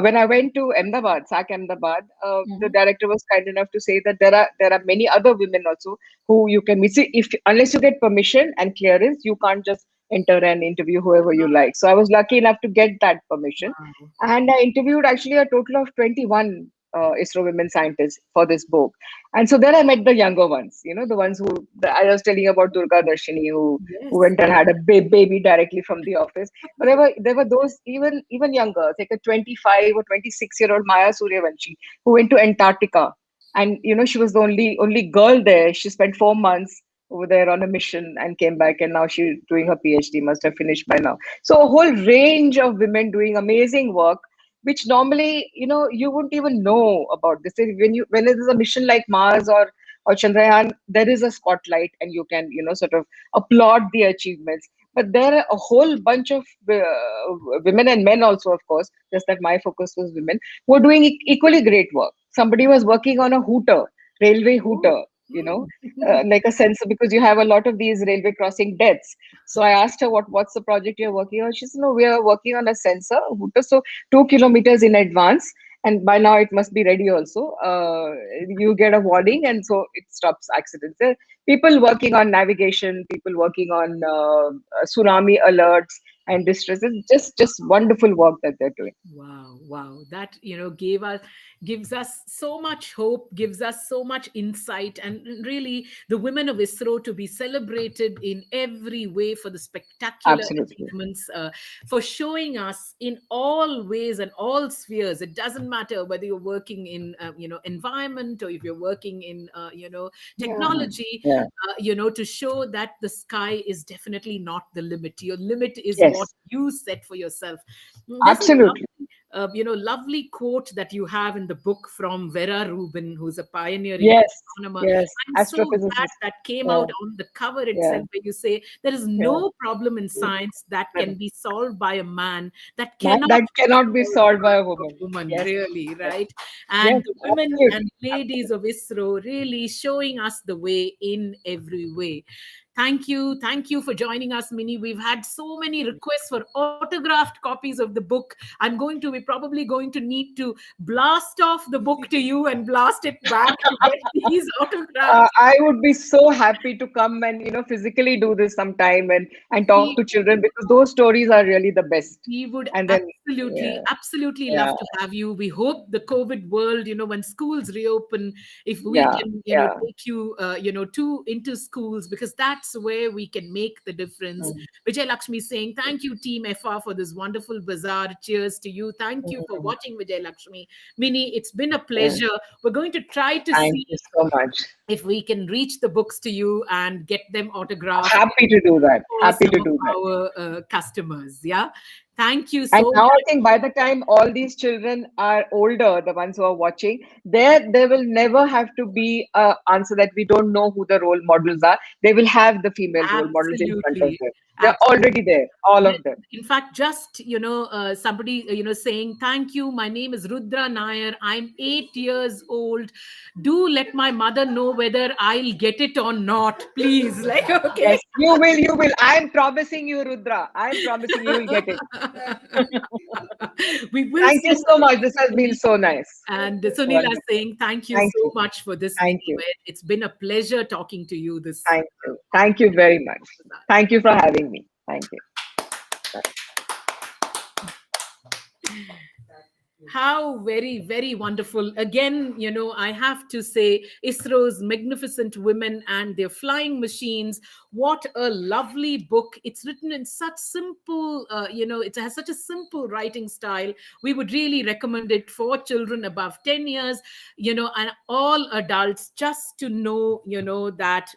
when I went to Ahmedabad, SAC Ahmedabad, the mhm. director was kind enough to say that there are many other women also who you can meet. See, if unless you get permission and clearance, you can't just enter and interview whoever you like. So I was lucky enough to get that permission, Wow. and I interviewed actually a total of 21 ISRO women scientists for this book. And so there I met the younger ones, the ones I was telling you about Durga Darshini, who Yes. went and had a baby directly from the office. But there were those even younger, like a 25 or 26-year-old Maya Suryavanshi, who went to Antarctica. And she was the only girl there. She spent 4 months over there on a mission and came back, and now she's doing her PhD, must have finished by now. So a whole range of women doing amazing work, which normally you wouldn't even know about this. When it is a mission like Mars or Chandrayaan, there is a spotlight and you can sort of applaud the achievements. But there are a whole bunch of women and men also, of course, just that my focus was women, who are doing equally great work. Somebody was working on a hooter, railway Oh. hooter, like a sensor, because you have a lot of these railway crossing deaths. So I asked her, what's the project you're working on? She said, no, we are working on a sensor hooter. So 2 kilometers in advance, and by now it must be ready also. You get a warning, and so it stops accidents. There are people working on navigation, people working on tsunami alerts and distress. It's just wonderful work that they're doing. Wow, wow. That, gives us so much hope, gives us so much insight, and really the women of ISRO to be celebrated in every way for the spectacular Absolutely. achievements, for showing us in all ways and all spheres. It doesn't matter whether you're working in, environment, or if you're working in, Yeah. technology, Yeah. to show that the sky is definitely not the limit. Your limit is what Yes. you set for yourself. There's a Absolutely. lovely quote that you have in the book from Vera Rubin, who's a pioneering Yes. astronomer. Yes. I'm so glad Astrophysicist. that came Yeah. out on the cover Yeah. itself, where you say there is Yeah. no problem in science that can be solved by a man that Man, cannot that be cannot be solved solved by by a a woman. woman, Yes. really, Yes. right? Yes. And the women and Absolutely. ladies Absolutely. of ISRO really showing us the way in every way. Thank you. Thank you for joining us, Minnie. We've had so many requests for autographed copies of the book. We're probably going to need to blast off the book to you and blast it back to get these autographs. I would be so happy to come and physically do this sometime and talk We to children, because those stories are really the best. We would And then absolutely, yeah, absolutely love yeah, to have you. We hope the COVID world, when schools reopen, if we yeah, can, yeah. take you, to into schools, because that's where we can make the difference. Mm, Vijay Lakshmi saying, thank you, Team FR, for this wonderful bazaar. Cheers to you. Thank you for mm, watching, Vijay Lakshmi. Minnie, it's been a yeah. pleasure. We're going to try to Thank see you so much. if we can reach the books to you and get them autographed Happy to do that. for Happy some to of do that. our customers. Yeah. Thank you And so now I much. think by the time all these children are older, the ones who are watching, there will never have to be a answer that we don't know who the role models are. They will have the female role models in front of Absolutely. them. They're already Absolutely. there, all of them. In fact, just, somebody, saying, thank you. My name is Rudra Nair. I'm 8 years old. Do let my mother know whether I'll get it or not, please. Like, okay. Yes, you will, you will. I'm promising you, Rudra. I'm promising you will get it. We will Thank you send so you much. This has been the. so nice. And Sunila Wonderful. saying, thank you Thank so you. much for this Thank video. you. It's been a pleasure talking to you this. Thank you. Thank you very much. Thank you for having me. Thank you. How very, very wonderful. Again, I have to say, ISRO's magnificent women and their flying machines. What a lovely book. It's written in such simple, it has such a simple writing style. We would really recommend it for children above 10 years, and all adults, just to know, that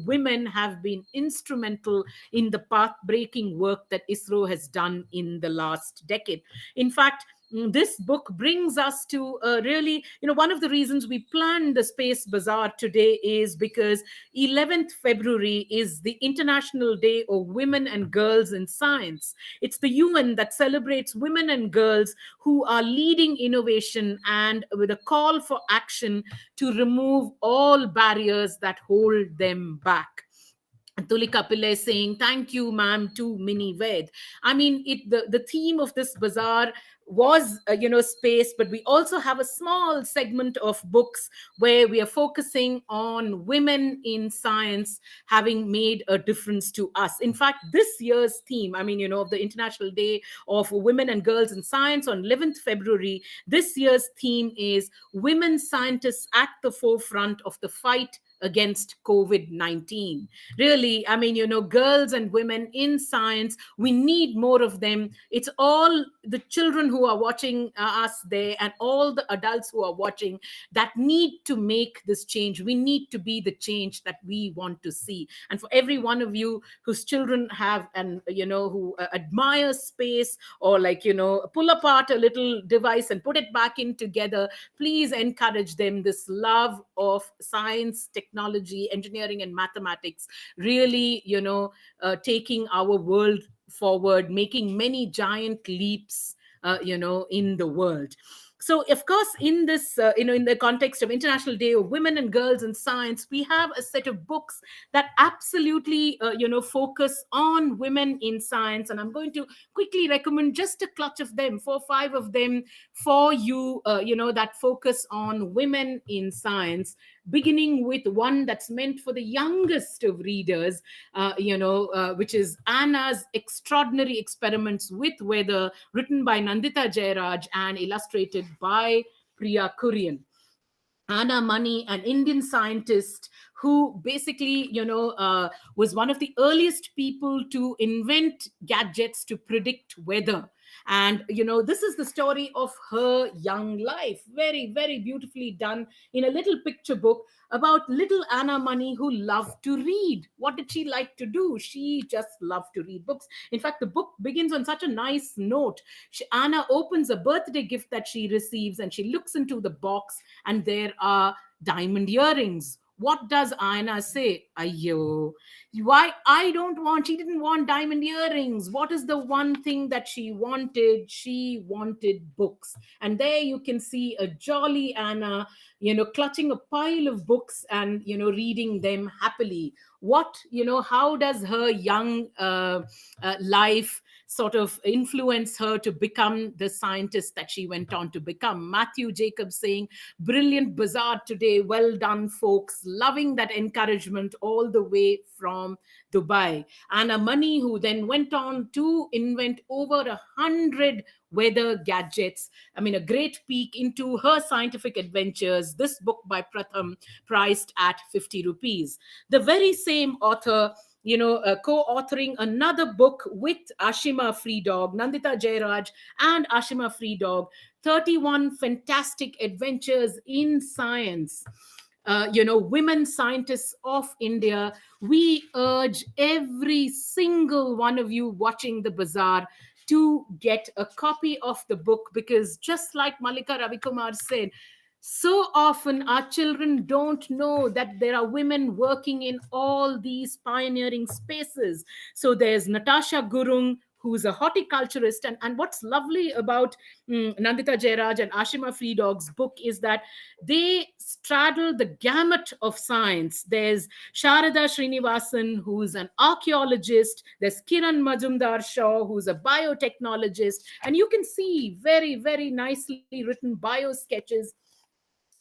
women have been instrumental in the path breaking work that ISRO has done in the last decade. In fact, this book brings us to really, one of the reasons we planned the Space Bazaar today is because 11th February is the International Day of Women and Girls in Science. It's the UN that celebrates women and girls who are leading innovation, and with a call for action to remove all barriers that hold them back. Tulika Pillai saying, "Thank you, ma'am," to Mini Ved. I mean, the theme of this bazaar was, space, but we also have a small segment of books where we are focusing on women in science having made a difference to us. In fact, this year's theme, I mean, of the International Day of Women and Girls in Science on 11th February, this year's theme is Women Scientists at the Forefront of the Fight against COVID 19. Really, I mean, girls and women in science, we need more of them. It's all the children who are watching us there and all the adults who are watching that need to make this change. We need to be the change that we want to see. And for every one of you whose children have, and who admire space, or like, pull apart a little device and put it back in together, please encourage them. This love of science, technology, engineering, and mathematics really, taking our world forward, making many giant leaps, in the world. So, of course, in this, in the context of International Day of Women and Girls in Science, we have a set of books that absolutely, focus on women in science. And I'm going to quickly recommend just a clutch of them, 4 or 5 of them for you, that focus on women in science, beginning with one that's meant for the youngest of readers, which is Anna's Extraordinary Experiments with Weather, written by Nandita Jayaraj and illustrated by Priya Kurian. Anna Money, an Indian scientist who basically, was one of the earliest people to invent gadgets to predict weather. And, this is the story of her young life. Very, very beautifully done in a little picture book about little Anna Money, who loved to read. What did she like to do? She just loved to read books. In fact, the book begins on such a nice note. Anna opens a birthday gift that she receives and she looks into the box, and there are diamond earrings. What does Anna say? Ayo, why I don't want, she didn't want diamond earrings. What is the one thing that she wanted? She wanted books. And there you can see a jolly Anna, clutching a pile of books and, reading them happily. What, how does her young life sort of influence her to become the scientist that she went on to become? Matthew Jacobs saying, "Brilliant bazaar today. Well done, folks. Loving that encouragement all the way from Dubai." Anna Money, who then went on to invent over 100 weather gadgets. I mean, a great peek into her scientific adventures. This book by Pratham, priced at 50 rupees. The very same author, co-authoring another book with Ashima Freedog, Nandita Jayaraj and Ashima Freedog, 31 fantastic adventures in science. Women scientists of India. We urge every single one of you watching the bazaar to get a copy of the book, because just like Malika Ravikumar said, so often our children don't know that there are women working in all these pioneering spaces. So there's Natasha Gurung, who's a horticulturist. And what's lovely about Nandita Jayaraj and Ashima Freedog's book is that they straddle the gamut of science. There's Sharada Srinivasan, who's an archaeologist. There's Kiran Majumdar Shaw, who's a biotechnologist. And you can see very, very nicely written bio sketches.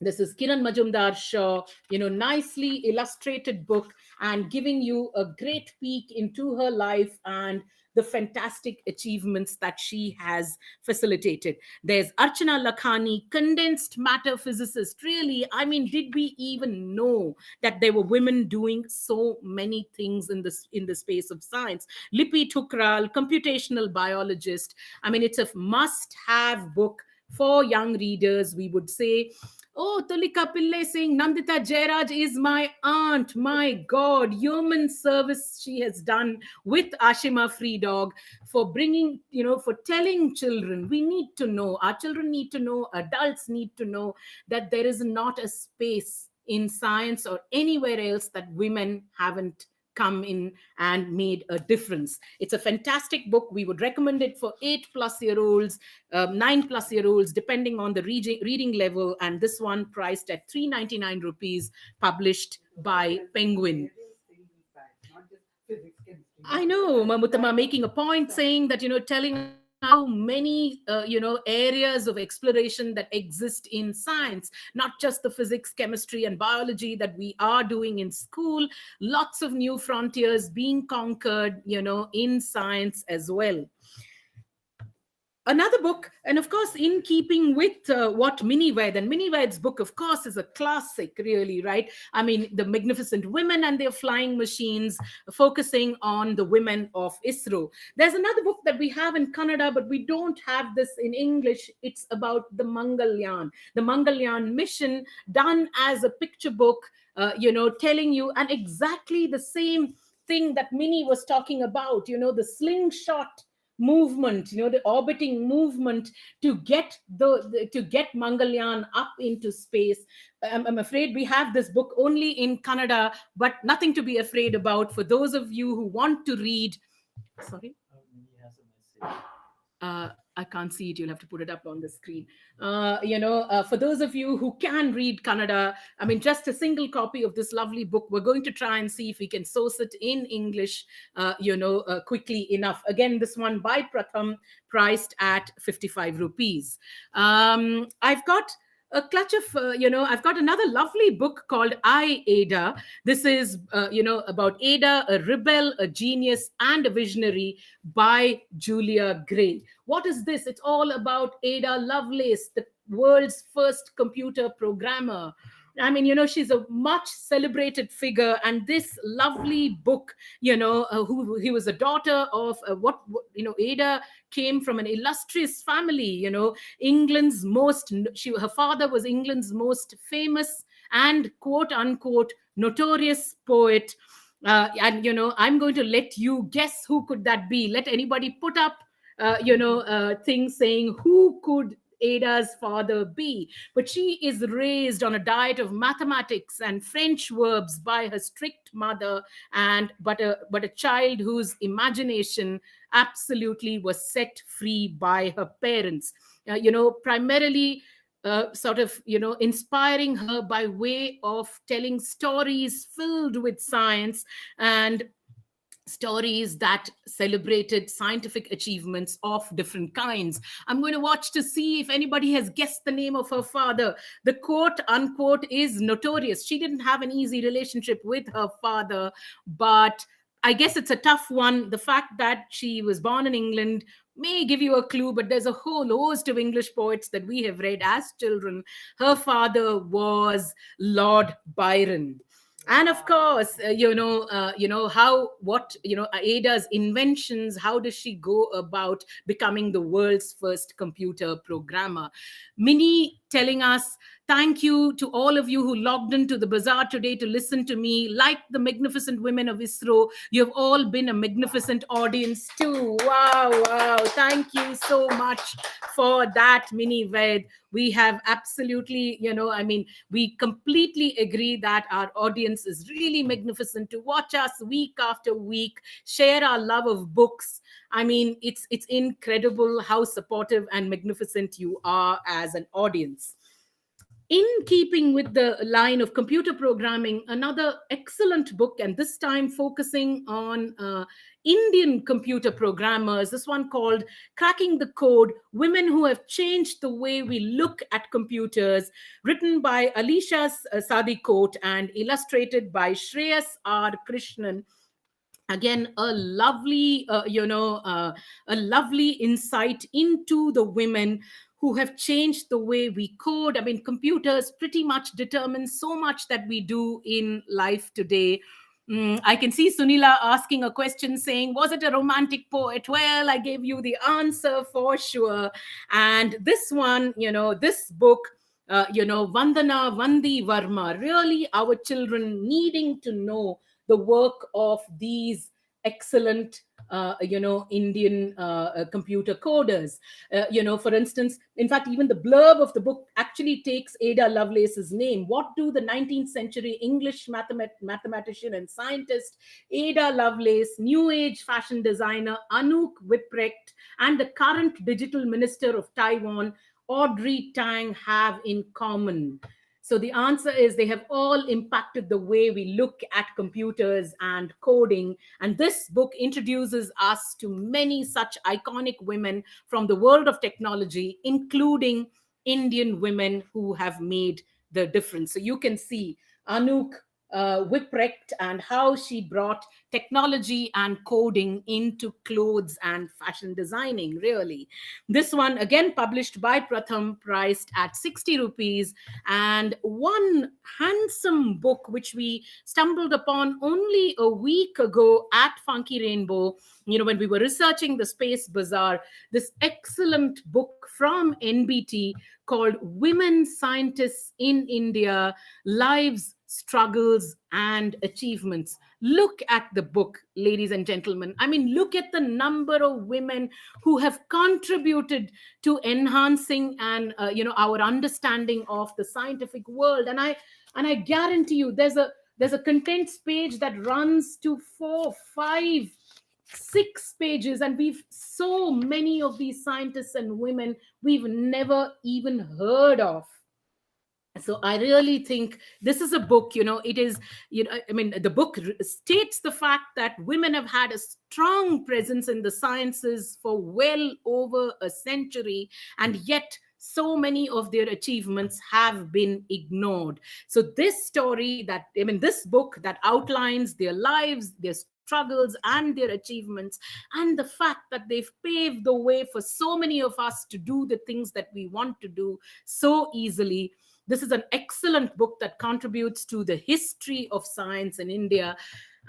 This is Kiran Majumdar Shaw, nicely illustrated book, and giving you a great peek into her life and the fantastic achievements that she has facilitated. There's Archana Lakhani, condensed matter physicist. Really, I mean, did we even know that there were women doing so many things in the space of science? Lipi Thukral, computational biologist. I mean, it's a must-have book for young readers, we would say. Oh, Tulika Pillai saying, "Nandita Jairaj is my aunt. My God, yeoman service she has done with Ashima Free Dog for bringing, for telling children. We need to know, our children need to know, adults need to know that there is not a space in science or anywhere else that women haven't come in and made a difference." It's a fantastic book. We would recommend it for 8+ year olds, 9+ year olds, depending on the reading level. And this one priced at 399 rupees, published by Penguin. I know Mamutama making a point saying that, telling us how many, areas of exploration that exist in science, not just the physics, chemistry, and biology that we are doing in school, lots of new frontiers being conquered, in science as well. Another book, and of course in keeping with what Minnie read, and Minnie Red's book of course is a classic, really, right? I mean, the Magnificent Women and Their Flying Machines, focusing on the women of ISRO. There's another book that we have in Kannada, but we don't have this in English. It's about the Mangalyaan mission, done as a picture book, telling you, and exactly the same thing that Minnie was talking about, the slingshot movement, the orbiting movement to get to get Mangalyaan up into space. I'm afraid we have this book only in Kannada, but nothing to be afraid about for those of you who want to read. Sorry. I can't see it. You'll have to put it up on the screen. For those of you who can read Kannada, I mean, just a single copy of this lovely book. We're going to try and see if we can source it in English, quickly enough. Again, this one by Pratham, priced at 55 rupees. I've got a clutch of, I've got another lovely book called I, Ada. This is, about Ada, a rebel, a genius, and a visionary, by Julia Gray. What is this? It's all about Ada Lovelace, the world's first computer programmer. I mean, she's a much celebrated figure, and this lovely book, who he was a daughter of Ada came from an illustrious family. England's most, her father was England's most famous and quote unquote notorious poet. And I'm going to let you guess who could that be. Let anybody put up things saying who could Ada's father be. But she is raised on a diet of mathematics and French verbs by her strict mother, and but a child whose imagination absolutely was set free by her parents. Primarily sort of inspiring her by way of telling stories filled with science, and stories that celebrated scientific achievements of different kinds. I'm going to watch to see if anybody has guessed the name of her father. The quote unquote is notorious. She didn't have an easy relationship with her father, but I guess it's a tough one. The fact that she was born in England may give you a clue, but there's a whole host of English poets that we have read as children. Her father was Lord Byron. And of course, how what Ada's inventions, how does she go about becoming the world's first computer programmer? Minnie telling us, thank you to all of you who logged into the bazaar today to listen to me. Like the magnificent women of ISRO, you have all been a magnificent audience too. Wow, wow. Thank you so much for that, Minnie Ved. We have absolutely, we completely agree that our audience is really magnificent, to watch us week after week, share our love of books. I mean, it's incredible how supportive and magnificent you are as an audience. In keeping with the line of computer programming, another excellent book, and this time focusing on Indian computer programmers, this one called Cracking the Code: Women Who Have Changed the Way We Look at Computers, written by Alisha Sadikot and illustrated by Shreyas R. Krishnan. Again, a lovely insight into the women who have changed the way we code. I mean, computers pretty much determine so much that we do in life today. I can see Sunila asking a question saying, was it a romantic poet? Well, I gave you the answer for sure. And this one, this book, Vandana Vandi Varma, really our children needing to know the work of these excellent Indian computer coders. For instance, in fact, even the blurb of the book actually takes Ada Lovelace's name. What do the 19th century English mathematician and scientist Ada Lovelace, new age fashion designer Anouk Wipprecht, and the current digital minister of Taiwan, Audrey Tang, have in common? So the answer is they have all impacted the way we look at computers and coding. And this book introduces us to many such iconic women from the world of technology, including Indian women who have made the difference. So you can see Anouk Whiprecht and how she brought technology and coding into clothes and fashion designing, really. This one, again, published by Pratham, priced at 60 rupees. And one handsome book, which we stumbled upon only a week ago at Funky Rainbow, when we were researching the Space Bazaar, this excellent book from NBT called Women Scientists in India: Lives, Struggles, and Achievements. Look at the book, ladies and gentlemen. I mean, look at the number of women who have contributed to enhancing and our understanding of the scientific world. And I guarantee you, there's a contents page that runs to 4, 5, 6 pages, and we've so many of these scientists and women we've never even heard of. So I really think this is a book, it is, I mean, the book states the fact that women have had a strong presence in the sciences for well over a century, and yet so many of their achievements have been ignored. So this story, this book that outlines their lives, their struggles, and their achievements, and the fact that they've paved the way for so many of us to do the things that we want to do so easily. This is an excellent book that contributes to the history of science in India.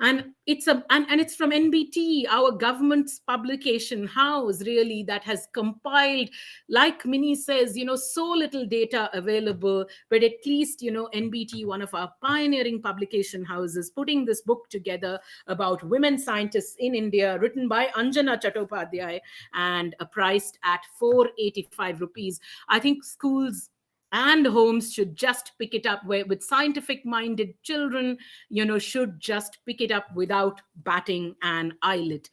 And it's from NBT, our government's publication house, really, that has compiled, like Minnie says, so little data available, but at least, NBT, one of our pioneering publication houses, putting this book together about women scientists in India, written by Anjana Chattopadhyay, and priced at 485 rupees. I think schools and homes should just pick it up, with scientific minded children, should just pick it up without batting an eyelid.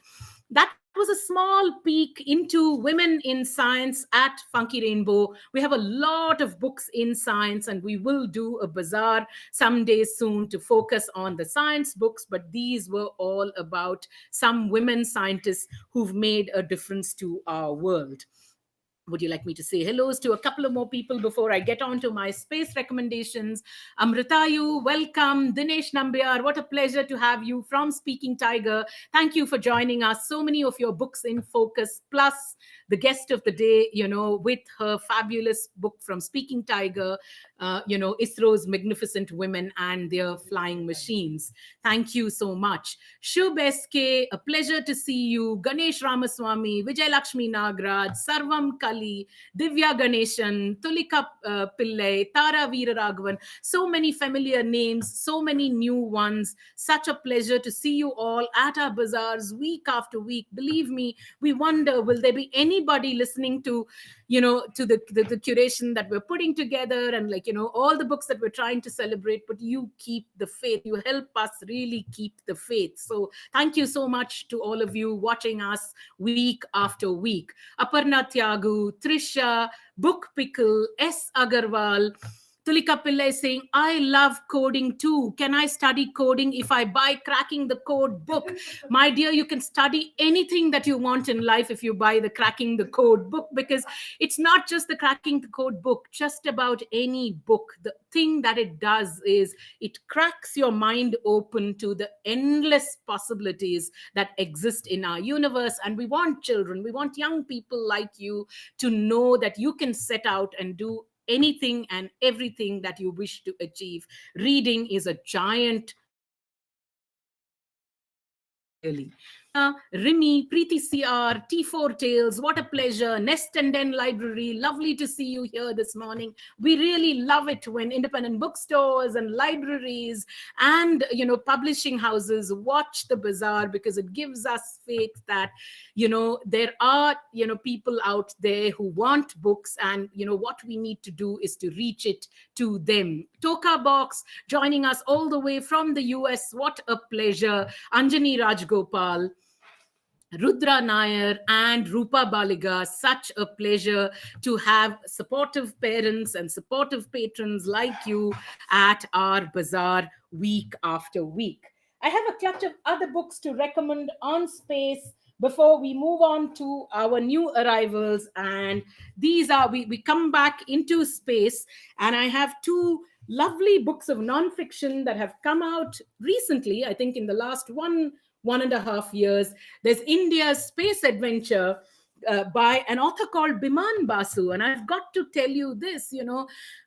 That was a small peek into women in science at Funky Rainbow. We have a lot of books in science, and we will do a bazaar someday soon to focus on the science books, but these were all about some women scientists who've made a difference to our world. Would you like me to say hellos to a couple of more people before I get on to my space recommendations? Amritayu, welcome. Dinesh Nambiar, what a pleasure to have you from Speaking Tiger. Thank you for joining us. So many of your books in focus, plus the guest of the day, with her fabulous book from Speaking Tiger, ISRO's Magnificent Women and Their Flying Machines. Thank you so much. Shubh SK, a pleasure to see you. Ganesh Ramaswamy, Vijay Lakshmi Nagraj, Sarvam Kali, Divya Ganeshan, Tulika Pillai, Tara Veeraraghavan. So many familiar names, so many new ones. Such a pleasure to see you all at our bazaars week after week. Believe me, we wonder, will there be anybody listening to, to the curation that we're putting together, and all the books that we're trying to celebrate, but you keep the faith. You help us really keep the faith. So thank you so much to all of you watching us week after week. Aparna Tyagu, Trisha, Book Pickle, S. Agarwal, Tulika Pillai saying, I love coding too. Can I study coding if I buy Cracking the Code book? My dear, you can study anything that you want in life if you buy the Cracking the Code book, because it's not just the Cracking the Code book, just about any book. The thing that it does is it cracks your mind open to the endless possibilities that exist in our universe. And we want children, we want young people like you to know that you can set out and do anything and everything that you wish to achieve. Reading is a giant really. Rimi, Preeti CR, T4 Tales, what a pleasure. Nest and Den Library, lovely to see you here this morning. We really love it when independent bookstores and libraries and, publishing houses watch the bazaar, because it gives us faith that, there are, people out there who want books, and, what we need to do is to reach it to them. Toka Box joining us all the way from the US. What a pleasure. Anjani Rajgopal. Rudra Nair and Rupa Baliga. Such a pleasure to have supportive parents and supportive patrons like you at our bazaar week after week. I have a clutch of other books to recommend on space before we move on to our new arrivals. And these are, we come back into space, and I have two lovely books of nonfiction that have come out recently, I think in the last 1.5 years. There's India's Space Adventure by an author called Biman Basu. And I've got to tell you this,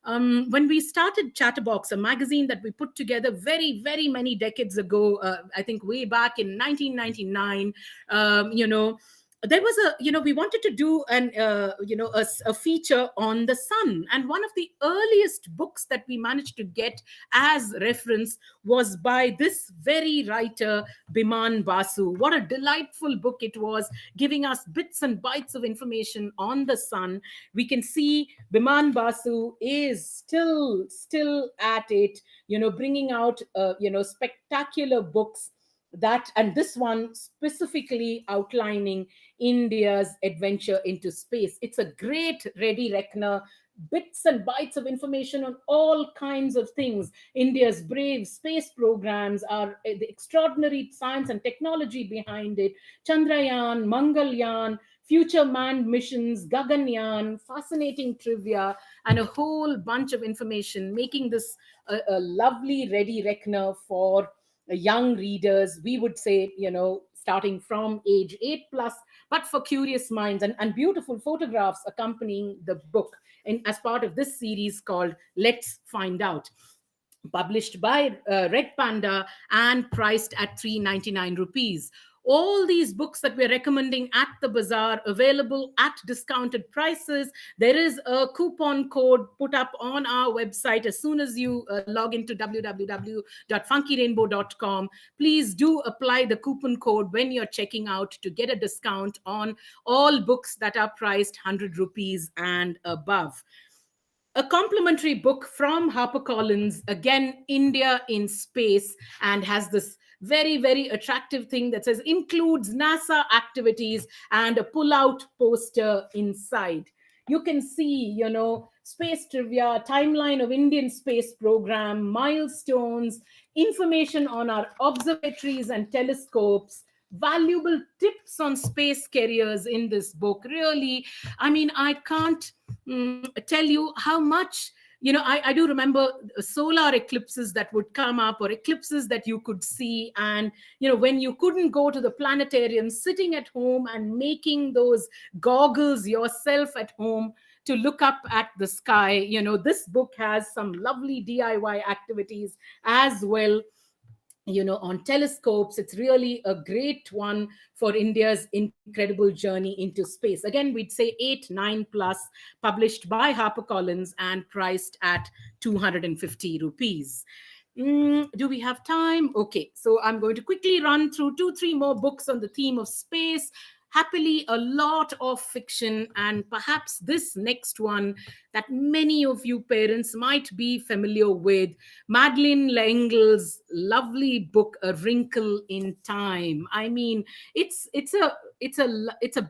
when we started Chatterbox, a magazine that we put together very, very many decades ago, I think way back in 1999, there was we wanted to do a feature on the sun, and one of the earliest books that we managed to get as reference was by this very writer, Biman Basu. What a delightful book it was, giving us bits and bytes of information on the sun. We can see Biman Basu is still at it, bringing out spectacular books, that and this one specifically outlining India's adventure into space. It's a great ready reckoner, bits and bytes of information on all kinds of things. India's brave space programs are the extraordinary science and technology behind it. Chandrayaan, Mangalyaan, future manned missions, Gaganyaan, fascinating trivia, and a whole bunch of information, making this a lovely ready reckoner for young readers. We would say, starting from age 8 plus, but for curious minds, and beautiful photographs accompanying the book, and as part of this series called Let's Find Out, published by Red Panda and priced at 399 rupees. All these books that we're recommending at the bazaar available at discounted prices. There is a coupon code put up on our website as soon as you log into www.funkyrainbow.com. Please do apply the coupon code when you're checking out to get a discount on all books that are priced 100 rupees and above. A complimentary book from HarperCollins, again, India in Space, and has this very, very attractive thing that says includes NASA activities and a pull out poster inside. You can see, space trivia, timeline of Indian space program, milestones, information on our observatories and telescopes, valuable tips on space careers in this book. Really, I mean, I can't tell you how much, I do remember solar eclipses that would come up, or eclipses that you could see, and when you couldn't go to the planetarium, sitting at home and making those goggles yourself at home to look up at the sky. This book has some lovely DIY activities as well, on telescopes. It's really a great one for India's incredible journey into space. Again, we'd say 8 9 plus, published by HarperCollins and priced at 250 rupees. Do we have time? Okay, so I'm going to quickly run through 2 3 more books on the theme of space. Happily, a lot of fiction, and perhaps this next one that many of you parents might be familiar with, Madeleine L'Engle's lovely book, A Wrinkle in Time. I mean, it's a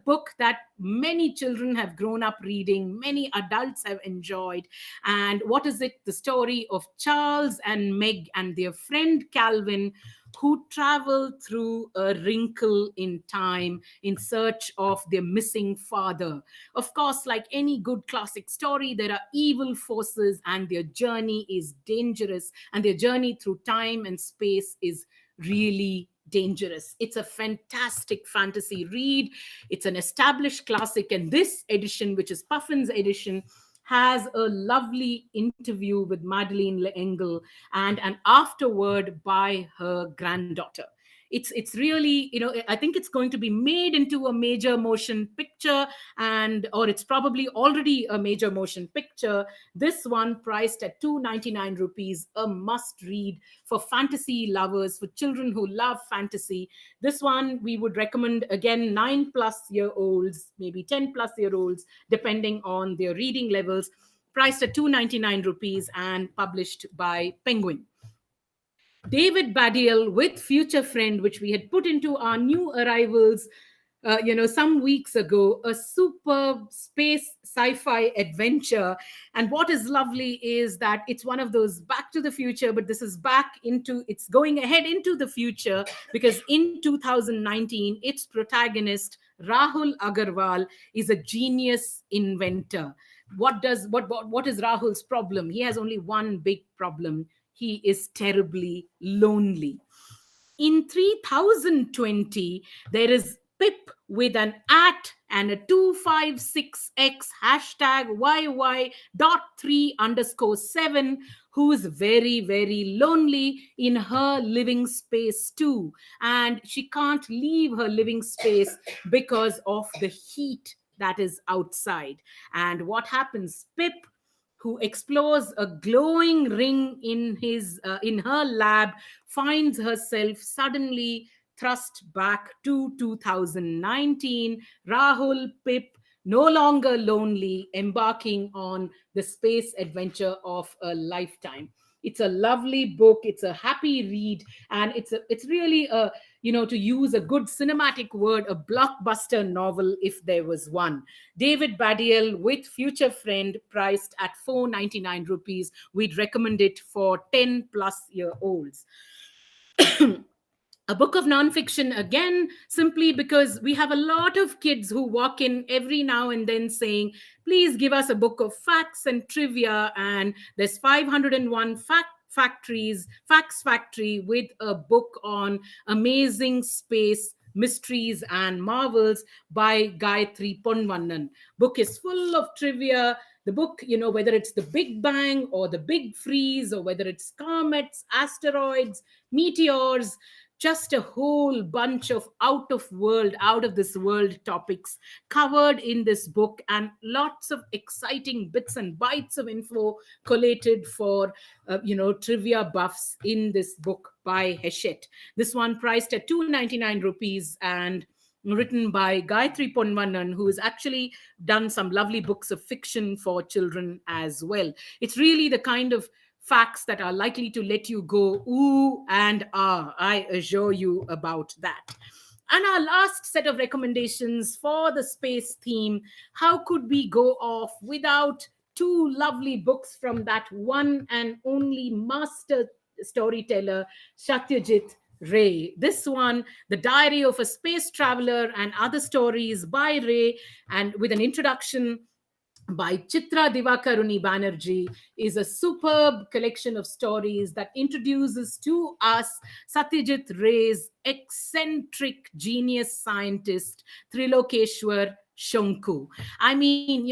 book that many children have grown up reading, many adults have enjoyed. And what is it? The story of Charles and Meg and their friend Calvin, who travel through a wrinkle in time in search of their missing father. Of course, like any good classic story, there are evil forces, and their journey is dangerous, and their journey through time and space is really dangerous. It's a fantastic fantasy read. It's an established classic, and this edition, which is Puffin's edition, has a lovely interview with Madeleine L'Engle and an afterword by her granddaughter. It's really, I think it's going to be made into a major motion picture, or it's probably already a major motion picture. This one priced at 299 rupees, a must read for fantasy lovers, for children who love fantasy. This one we would recommend, again, 9+ year olds, maybe 10+ year olds, depending on their reading levels, priced at 299 rupees and published by Penguin. David Baddiel with Future Friend, which we had put into our new arrivals some weeks ago, a superb space sci-fi adventure. And what is lovely is that it's one of those back to the future, but this is it's going ahead into the future, because in 2019, its protagonist, Rahul Agarwal, is a genius inventor. What is Rahul's problem? He has only one big problem. He is terribly lonely. In 3020, there is Pip with an at and a 256x hashtag YY.3_7, who is very, very lonely in her living space too. And she can't leave her living space because of the heat that is outside. And what happens? Pip, who explores a glowing ring in her lab, finds herself suddenly thrust back to 2019. Rahul, Pip, no longer lonely, embarking on the space adventure of a lifetime. It's a lovely book. It's a happy read, and it's really a, to use a good cinematic word, a blockbuster novel if there was one. David Badiel with Future Friend, priced at 499 rupees. We'd recommend it for 10 plus year olds. A book of nonfiction, again, simply because we have a lot of kids who walk in every now and then saying, please give us a book of facts and trivia. And there's 501 facts factory with a book on amazing space mysteries and marvels by Gayatri Ponvannan. Book is full of trivia. The book, whether it's the Big Bang or the Big Freeze, or whether it's comets, asteroids, meteors, just a whole bunch of out of this world topics covered in this book, and lots of exciting bits and bytes of info collated for trivia buffs in this book by Heshet. This one priced at 299 rupees, and written by Gayatri Ponvanan, who has actually done some lovely books of fiction for children as well. It's really the kind of facts that are likely to let you go ooh and ah. I assure you about that. And our last set of recommendations for the space theme, how could we go off without two lovely books from that one and only master storyteller, Satyajit Ray. This one, The Diary of a Space Traveler and Other Stories by Ray, and with an introduction by Chitra Divakaruni Banerjee, is a superb collection of stories that introduces to us Satyajit Ray's eccentric genius scientist, Trilokeshwar Shonku. I mean,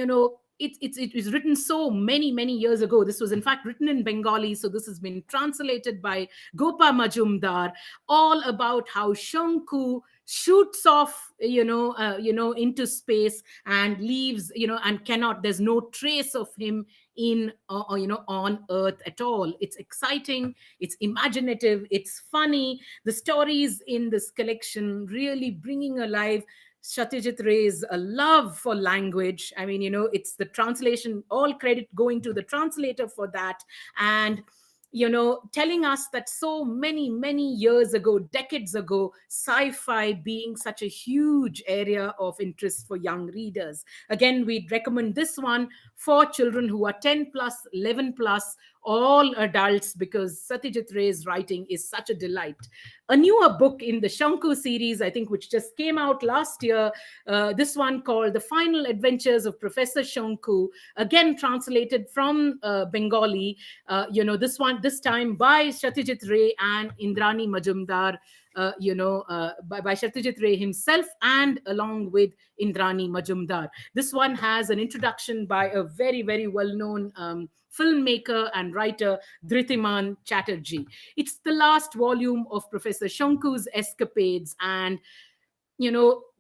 it was written so many years ago. This was in fact written in Bengali, so this has been translated by Gopa Majumdar, all about how Shonku shoots off into space and leaves, and cannot, there's no trace of him in on earth at all. It's exciting, it's imaginative, it's funny. The stories in this collection really bringing alive Satyajit Ray's love for language. I mean, it's the translation, all credit going to the translator for that. And telling us that so many years ago, decades ago, sci-fi being such a huge area of interest for young readers. Again, we'd recommend this one for children who are 10 plus, 11 plus, all adults, because Satyajit Ray's writing is such a delight. A newer book in the Shanku series, I think, which just came out last year, this one called The Final Adventures of Professor Shanku, again translated from Bengali. This time by Satyajit Ray and Indrani Majumdar, by Satyajit Ray himself and along with Indrani Majumdar. This one has an introduction by a very, very well-known filmmaker and writer, Dhritiman Chatterjee. It's the last volume of Professor Shanku's escapades, and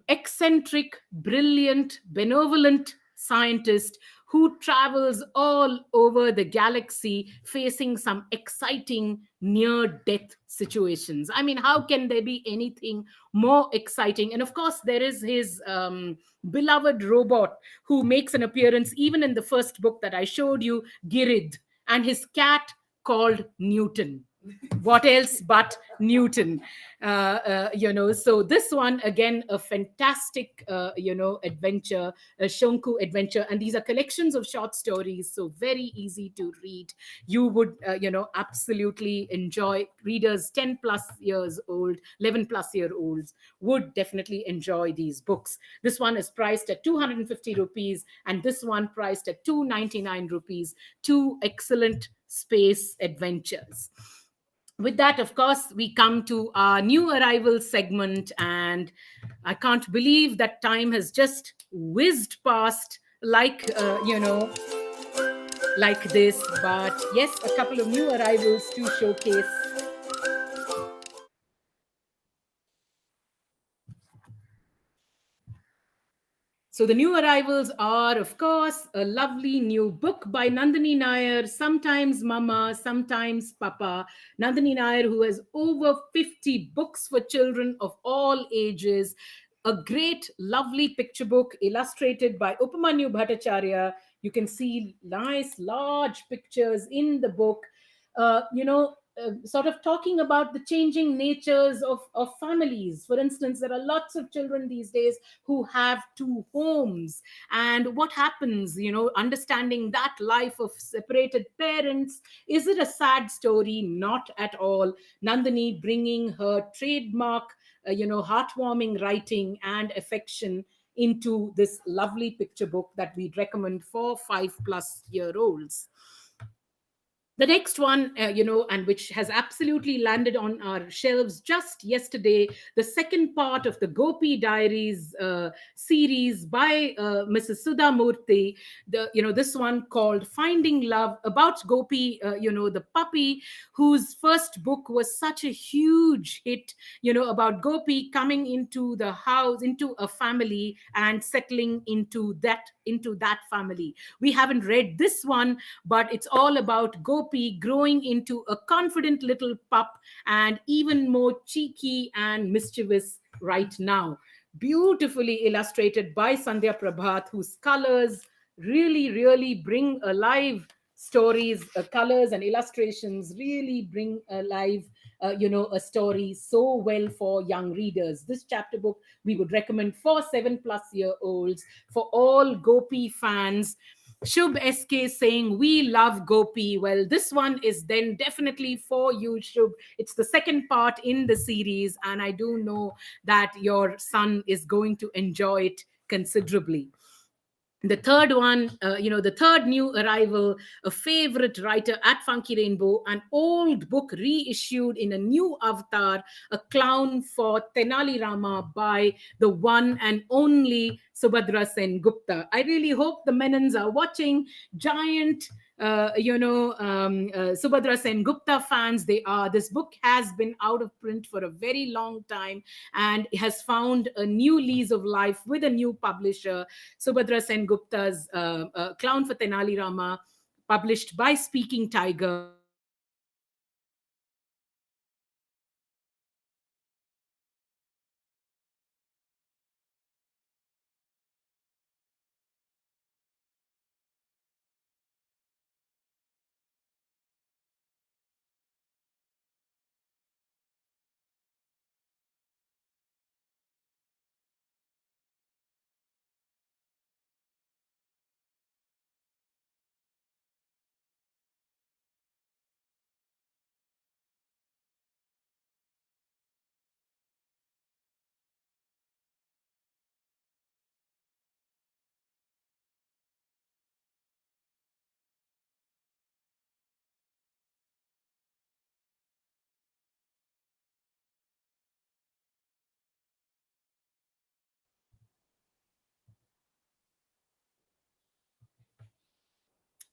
eccentric, brilliant, benevolent scientist who travels all over the galaxy facing some exciting near death situations. I mean, how can there be anything more exciting? And of course, there is his beloved robot who makes an appearance even in the first book that I showed you, Girid, and his cat called Newton. What else but Newton? So this one again, a fantastic, adventure, a Shonku adventure, and these are collections of short stories, so very easy to read. You would, absolutely enjoy. Readers 10 plus years old, 11 plus year olds would definitely enjoy these books. This one is priced at 250 rupees, and this one priced at 299 rupees. Two excellent space adventures. With that, of course, we come to our new arrival segment, and I can't believe that time has just whizzed past like this. But yes, a couple of new arrivals to showcase. So the new arrivals are, of course, a lovely new book by Nandini Nair, sometimes Mama, sometimes Papa. Nandini Nair, who has over 50 books for children of all ages. A great, lovely picture book illustrated by Upamanyu Bhattacharya. You can see nice, large pictures in the book. Sort of talking about the changing natures of families. For instance, there are lots of children these days who have two homes, and what happens, understanding that life of separated parents. Is it a sad story? Not at all. Nandini bringing her trademark, heartwarming writing and affection into this lovely picture book that we'd recommend for 5+ year olds. The next one, and which has absolutely landed on our shelves just yesterday, the second part of the Gopi Diaries series by Mrs. Sudha Murthy. This one called Finding Love, about Gopi, the puppy whose first book was such a huge hit, about Gopi coming into the house, into a family, and settling into that family. We haven't read this one, but it's all about Gopi growing into a confident little pup, and even more cheeky and mischievous right now. Beautifully illustrated by Sandhya Prabhat, whose colors really, really bring alive stories. Colors and illustrations really bring alive, a story so well for young readers. This chapter book we would recommend for 7+ year olds, for all Gopi fans. Shubh SK saying, we love Gopi. Well, this one is then definitely for you, Shubh. It's the second part in the series, and I do know that your son is going to enjoy it considerably. The third one, the third new arrival, a favorite writer at Funky Rainbow, an old book reissued in a new avatar, a clown for Tenali Rama by the one and only Subhadra Sen Gupta. I really hope the Menons are watching. Giant, Subhadra Sen Gupta fans, they are. This book has been out of print for a very long time and has found a new lease of life with a new publisher. Subhadra Sen Gupta's Clown for Tenali Rama, published by Speaking Tiger.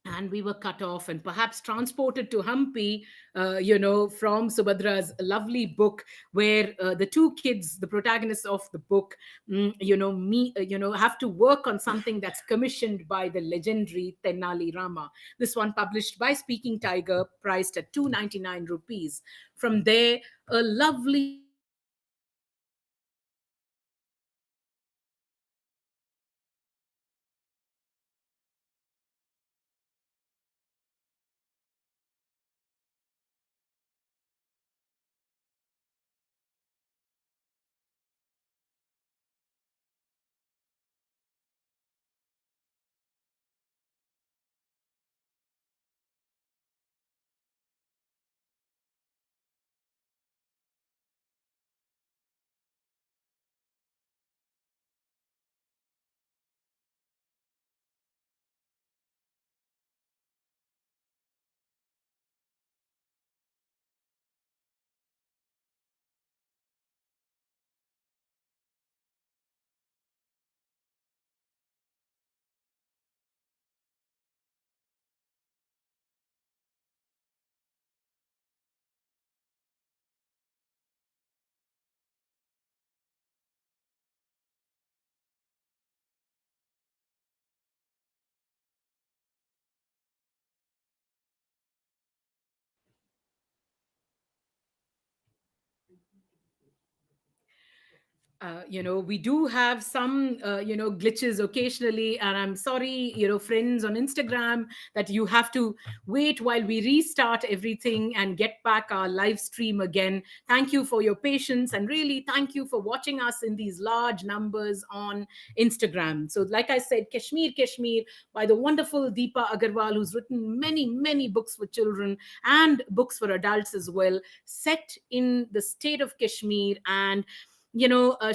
And this one and we were cut off and perhaps transported to Hampi, from Subhadra's lovely book, where the two kids, the protagonists of the book, have to work on something that's commissioned by the legendary Tenali Rama. This one published by Speaking Tiger, priced at 299 rupees. From there, a lovely We do have some, glitches occasionally, and I'm sorry, friends on Instagram, that you have to wait while we restart everything and get back our live stream again. Thank you for your patience, and really thank you for watching us in these large numbers on Instagram. So, like I said, Kashmir, by the wonderful Deepa Agarwal, who's written many, many books for children and books for adults as well, set in the state of Kashmir. And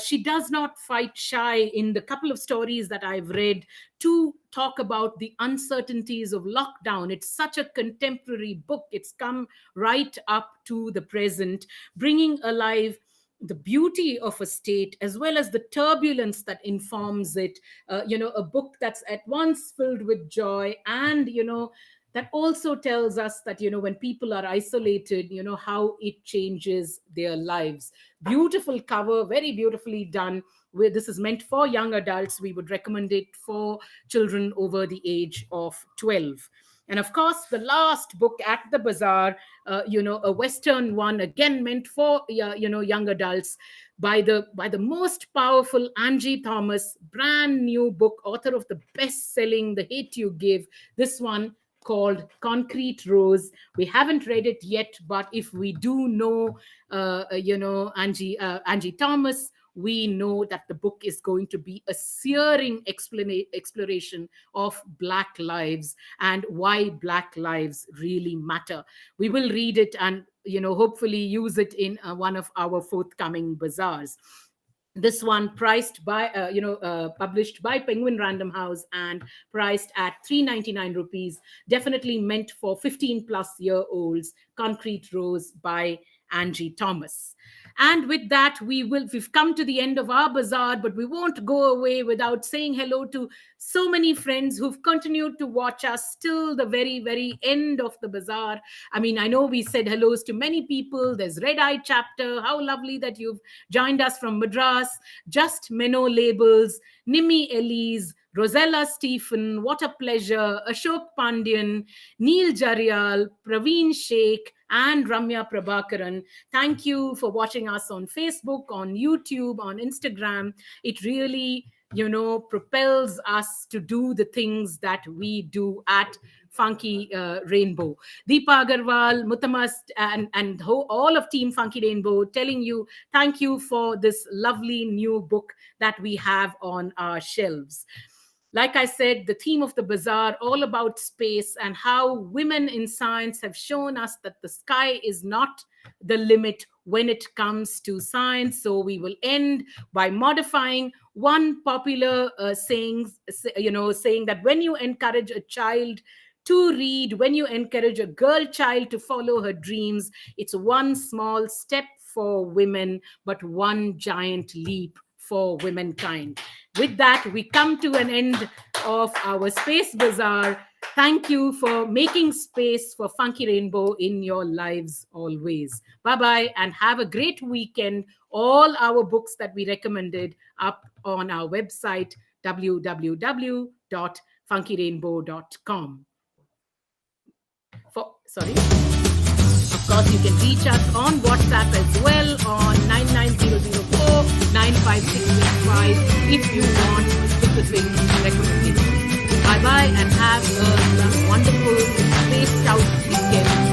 she does not fight shy in the couple of stories that I've read to talk about the uncertainties of lockdown. It's such a contemporary book. It's come right up to the present, bringing alive the beauty of a state as well as the turbulence that informs it. A book that's at once filled with joy, and that also tells us that when people are isolated, how it changes their lives. Beautiful cover, very beautifully done. Where this is meant for young adults, we would recommend it for children over the age of 12. And of course, the last book at the bazaar, a Western one, again meant for young adults, by the most powerful Angie Thomas, brand new book, author of the best-selling The Hate You Give. This one called Concrete Rose. We haven't read it yet, but if we do know, Angie Thomas, we know that the book is going to be a searing exploration of Black lives and why Black lives really matter. We will read it and hopefully use it in one of our forthcoming bazaars. This one published by Penguin Random House and priced at 399 rupees, definitely meant for 15 plus year olds. Concrete Rose by Angie Thomas. And with that, we've come to the end of our bazaar, but we won't go away without saying hello to so many friends who've continued to watch us till the very, very end of the bazaar. I mean, I know we said hellos to many people. There's Red Eye Chapter. How lovely that you've joined us from Madras. Just Menno Labels, Nimi Elise, Rosella Stephen, what a pleasure, Ashok Pandian, Neil Jarial, Praveen Sheikh, and Ramya Prabhakaran. Thank you for watching us on Facebook, on YouTube, on Instagram. It really, propels us to do the things that we do at Funky Rainbow. Deepa Agarwal, Mutamast, and all of Team Funky Rainbow telling you thank you for this lovely new book that we have on our shelves. Like I said, the theme of the bazaar, all about space and how women in science have shown us that the sky is not the limit when it comes to science. So we will end by modifying one popular saying that when you encourage a child to read, when you encourage a girl child to follow her dreams, it's one small step for women, but one giant leap for womankind. With that, we come to an end of our Space Bazaar. Thank you for making space for Funky Rainbow in your lives always. Bye-bye and have a great weekend. All our books that we recommended up on our website, www.funkyrainbow.com. Of course, you can reach us on WhatsApp as well on 99004 95665 if you want specific recommendations. Bye-bye and have a wonderful spaced out weekend.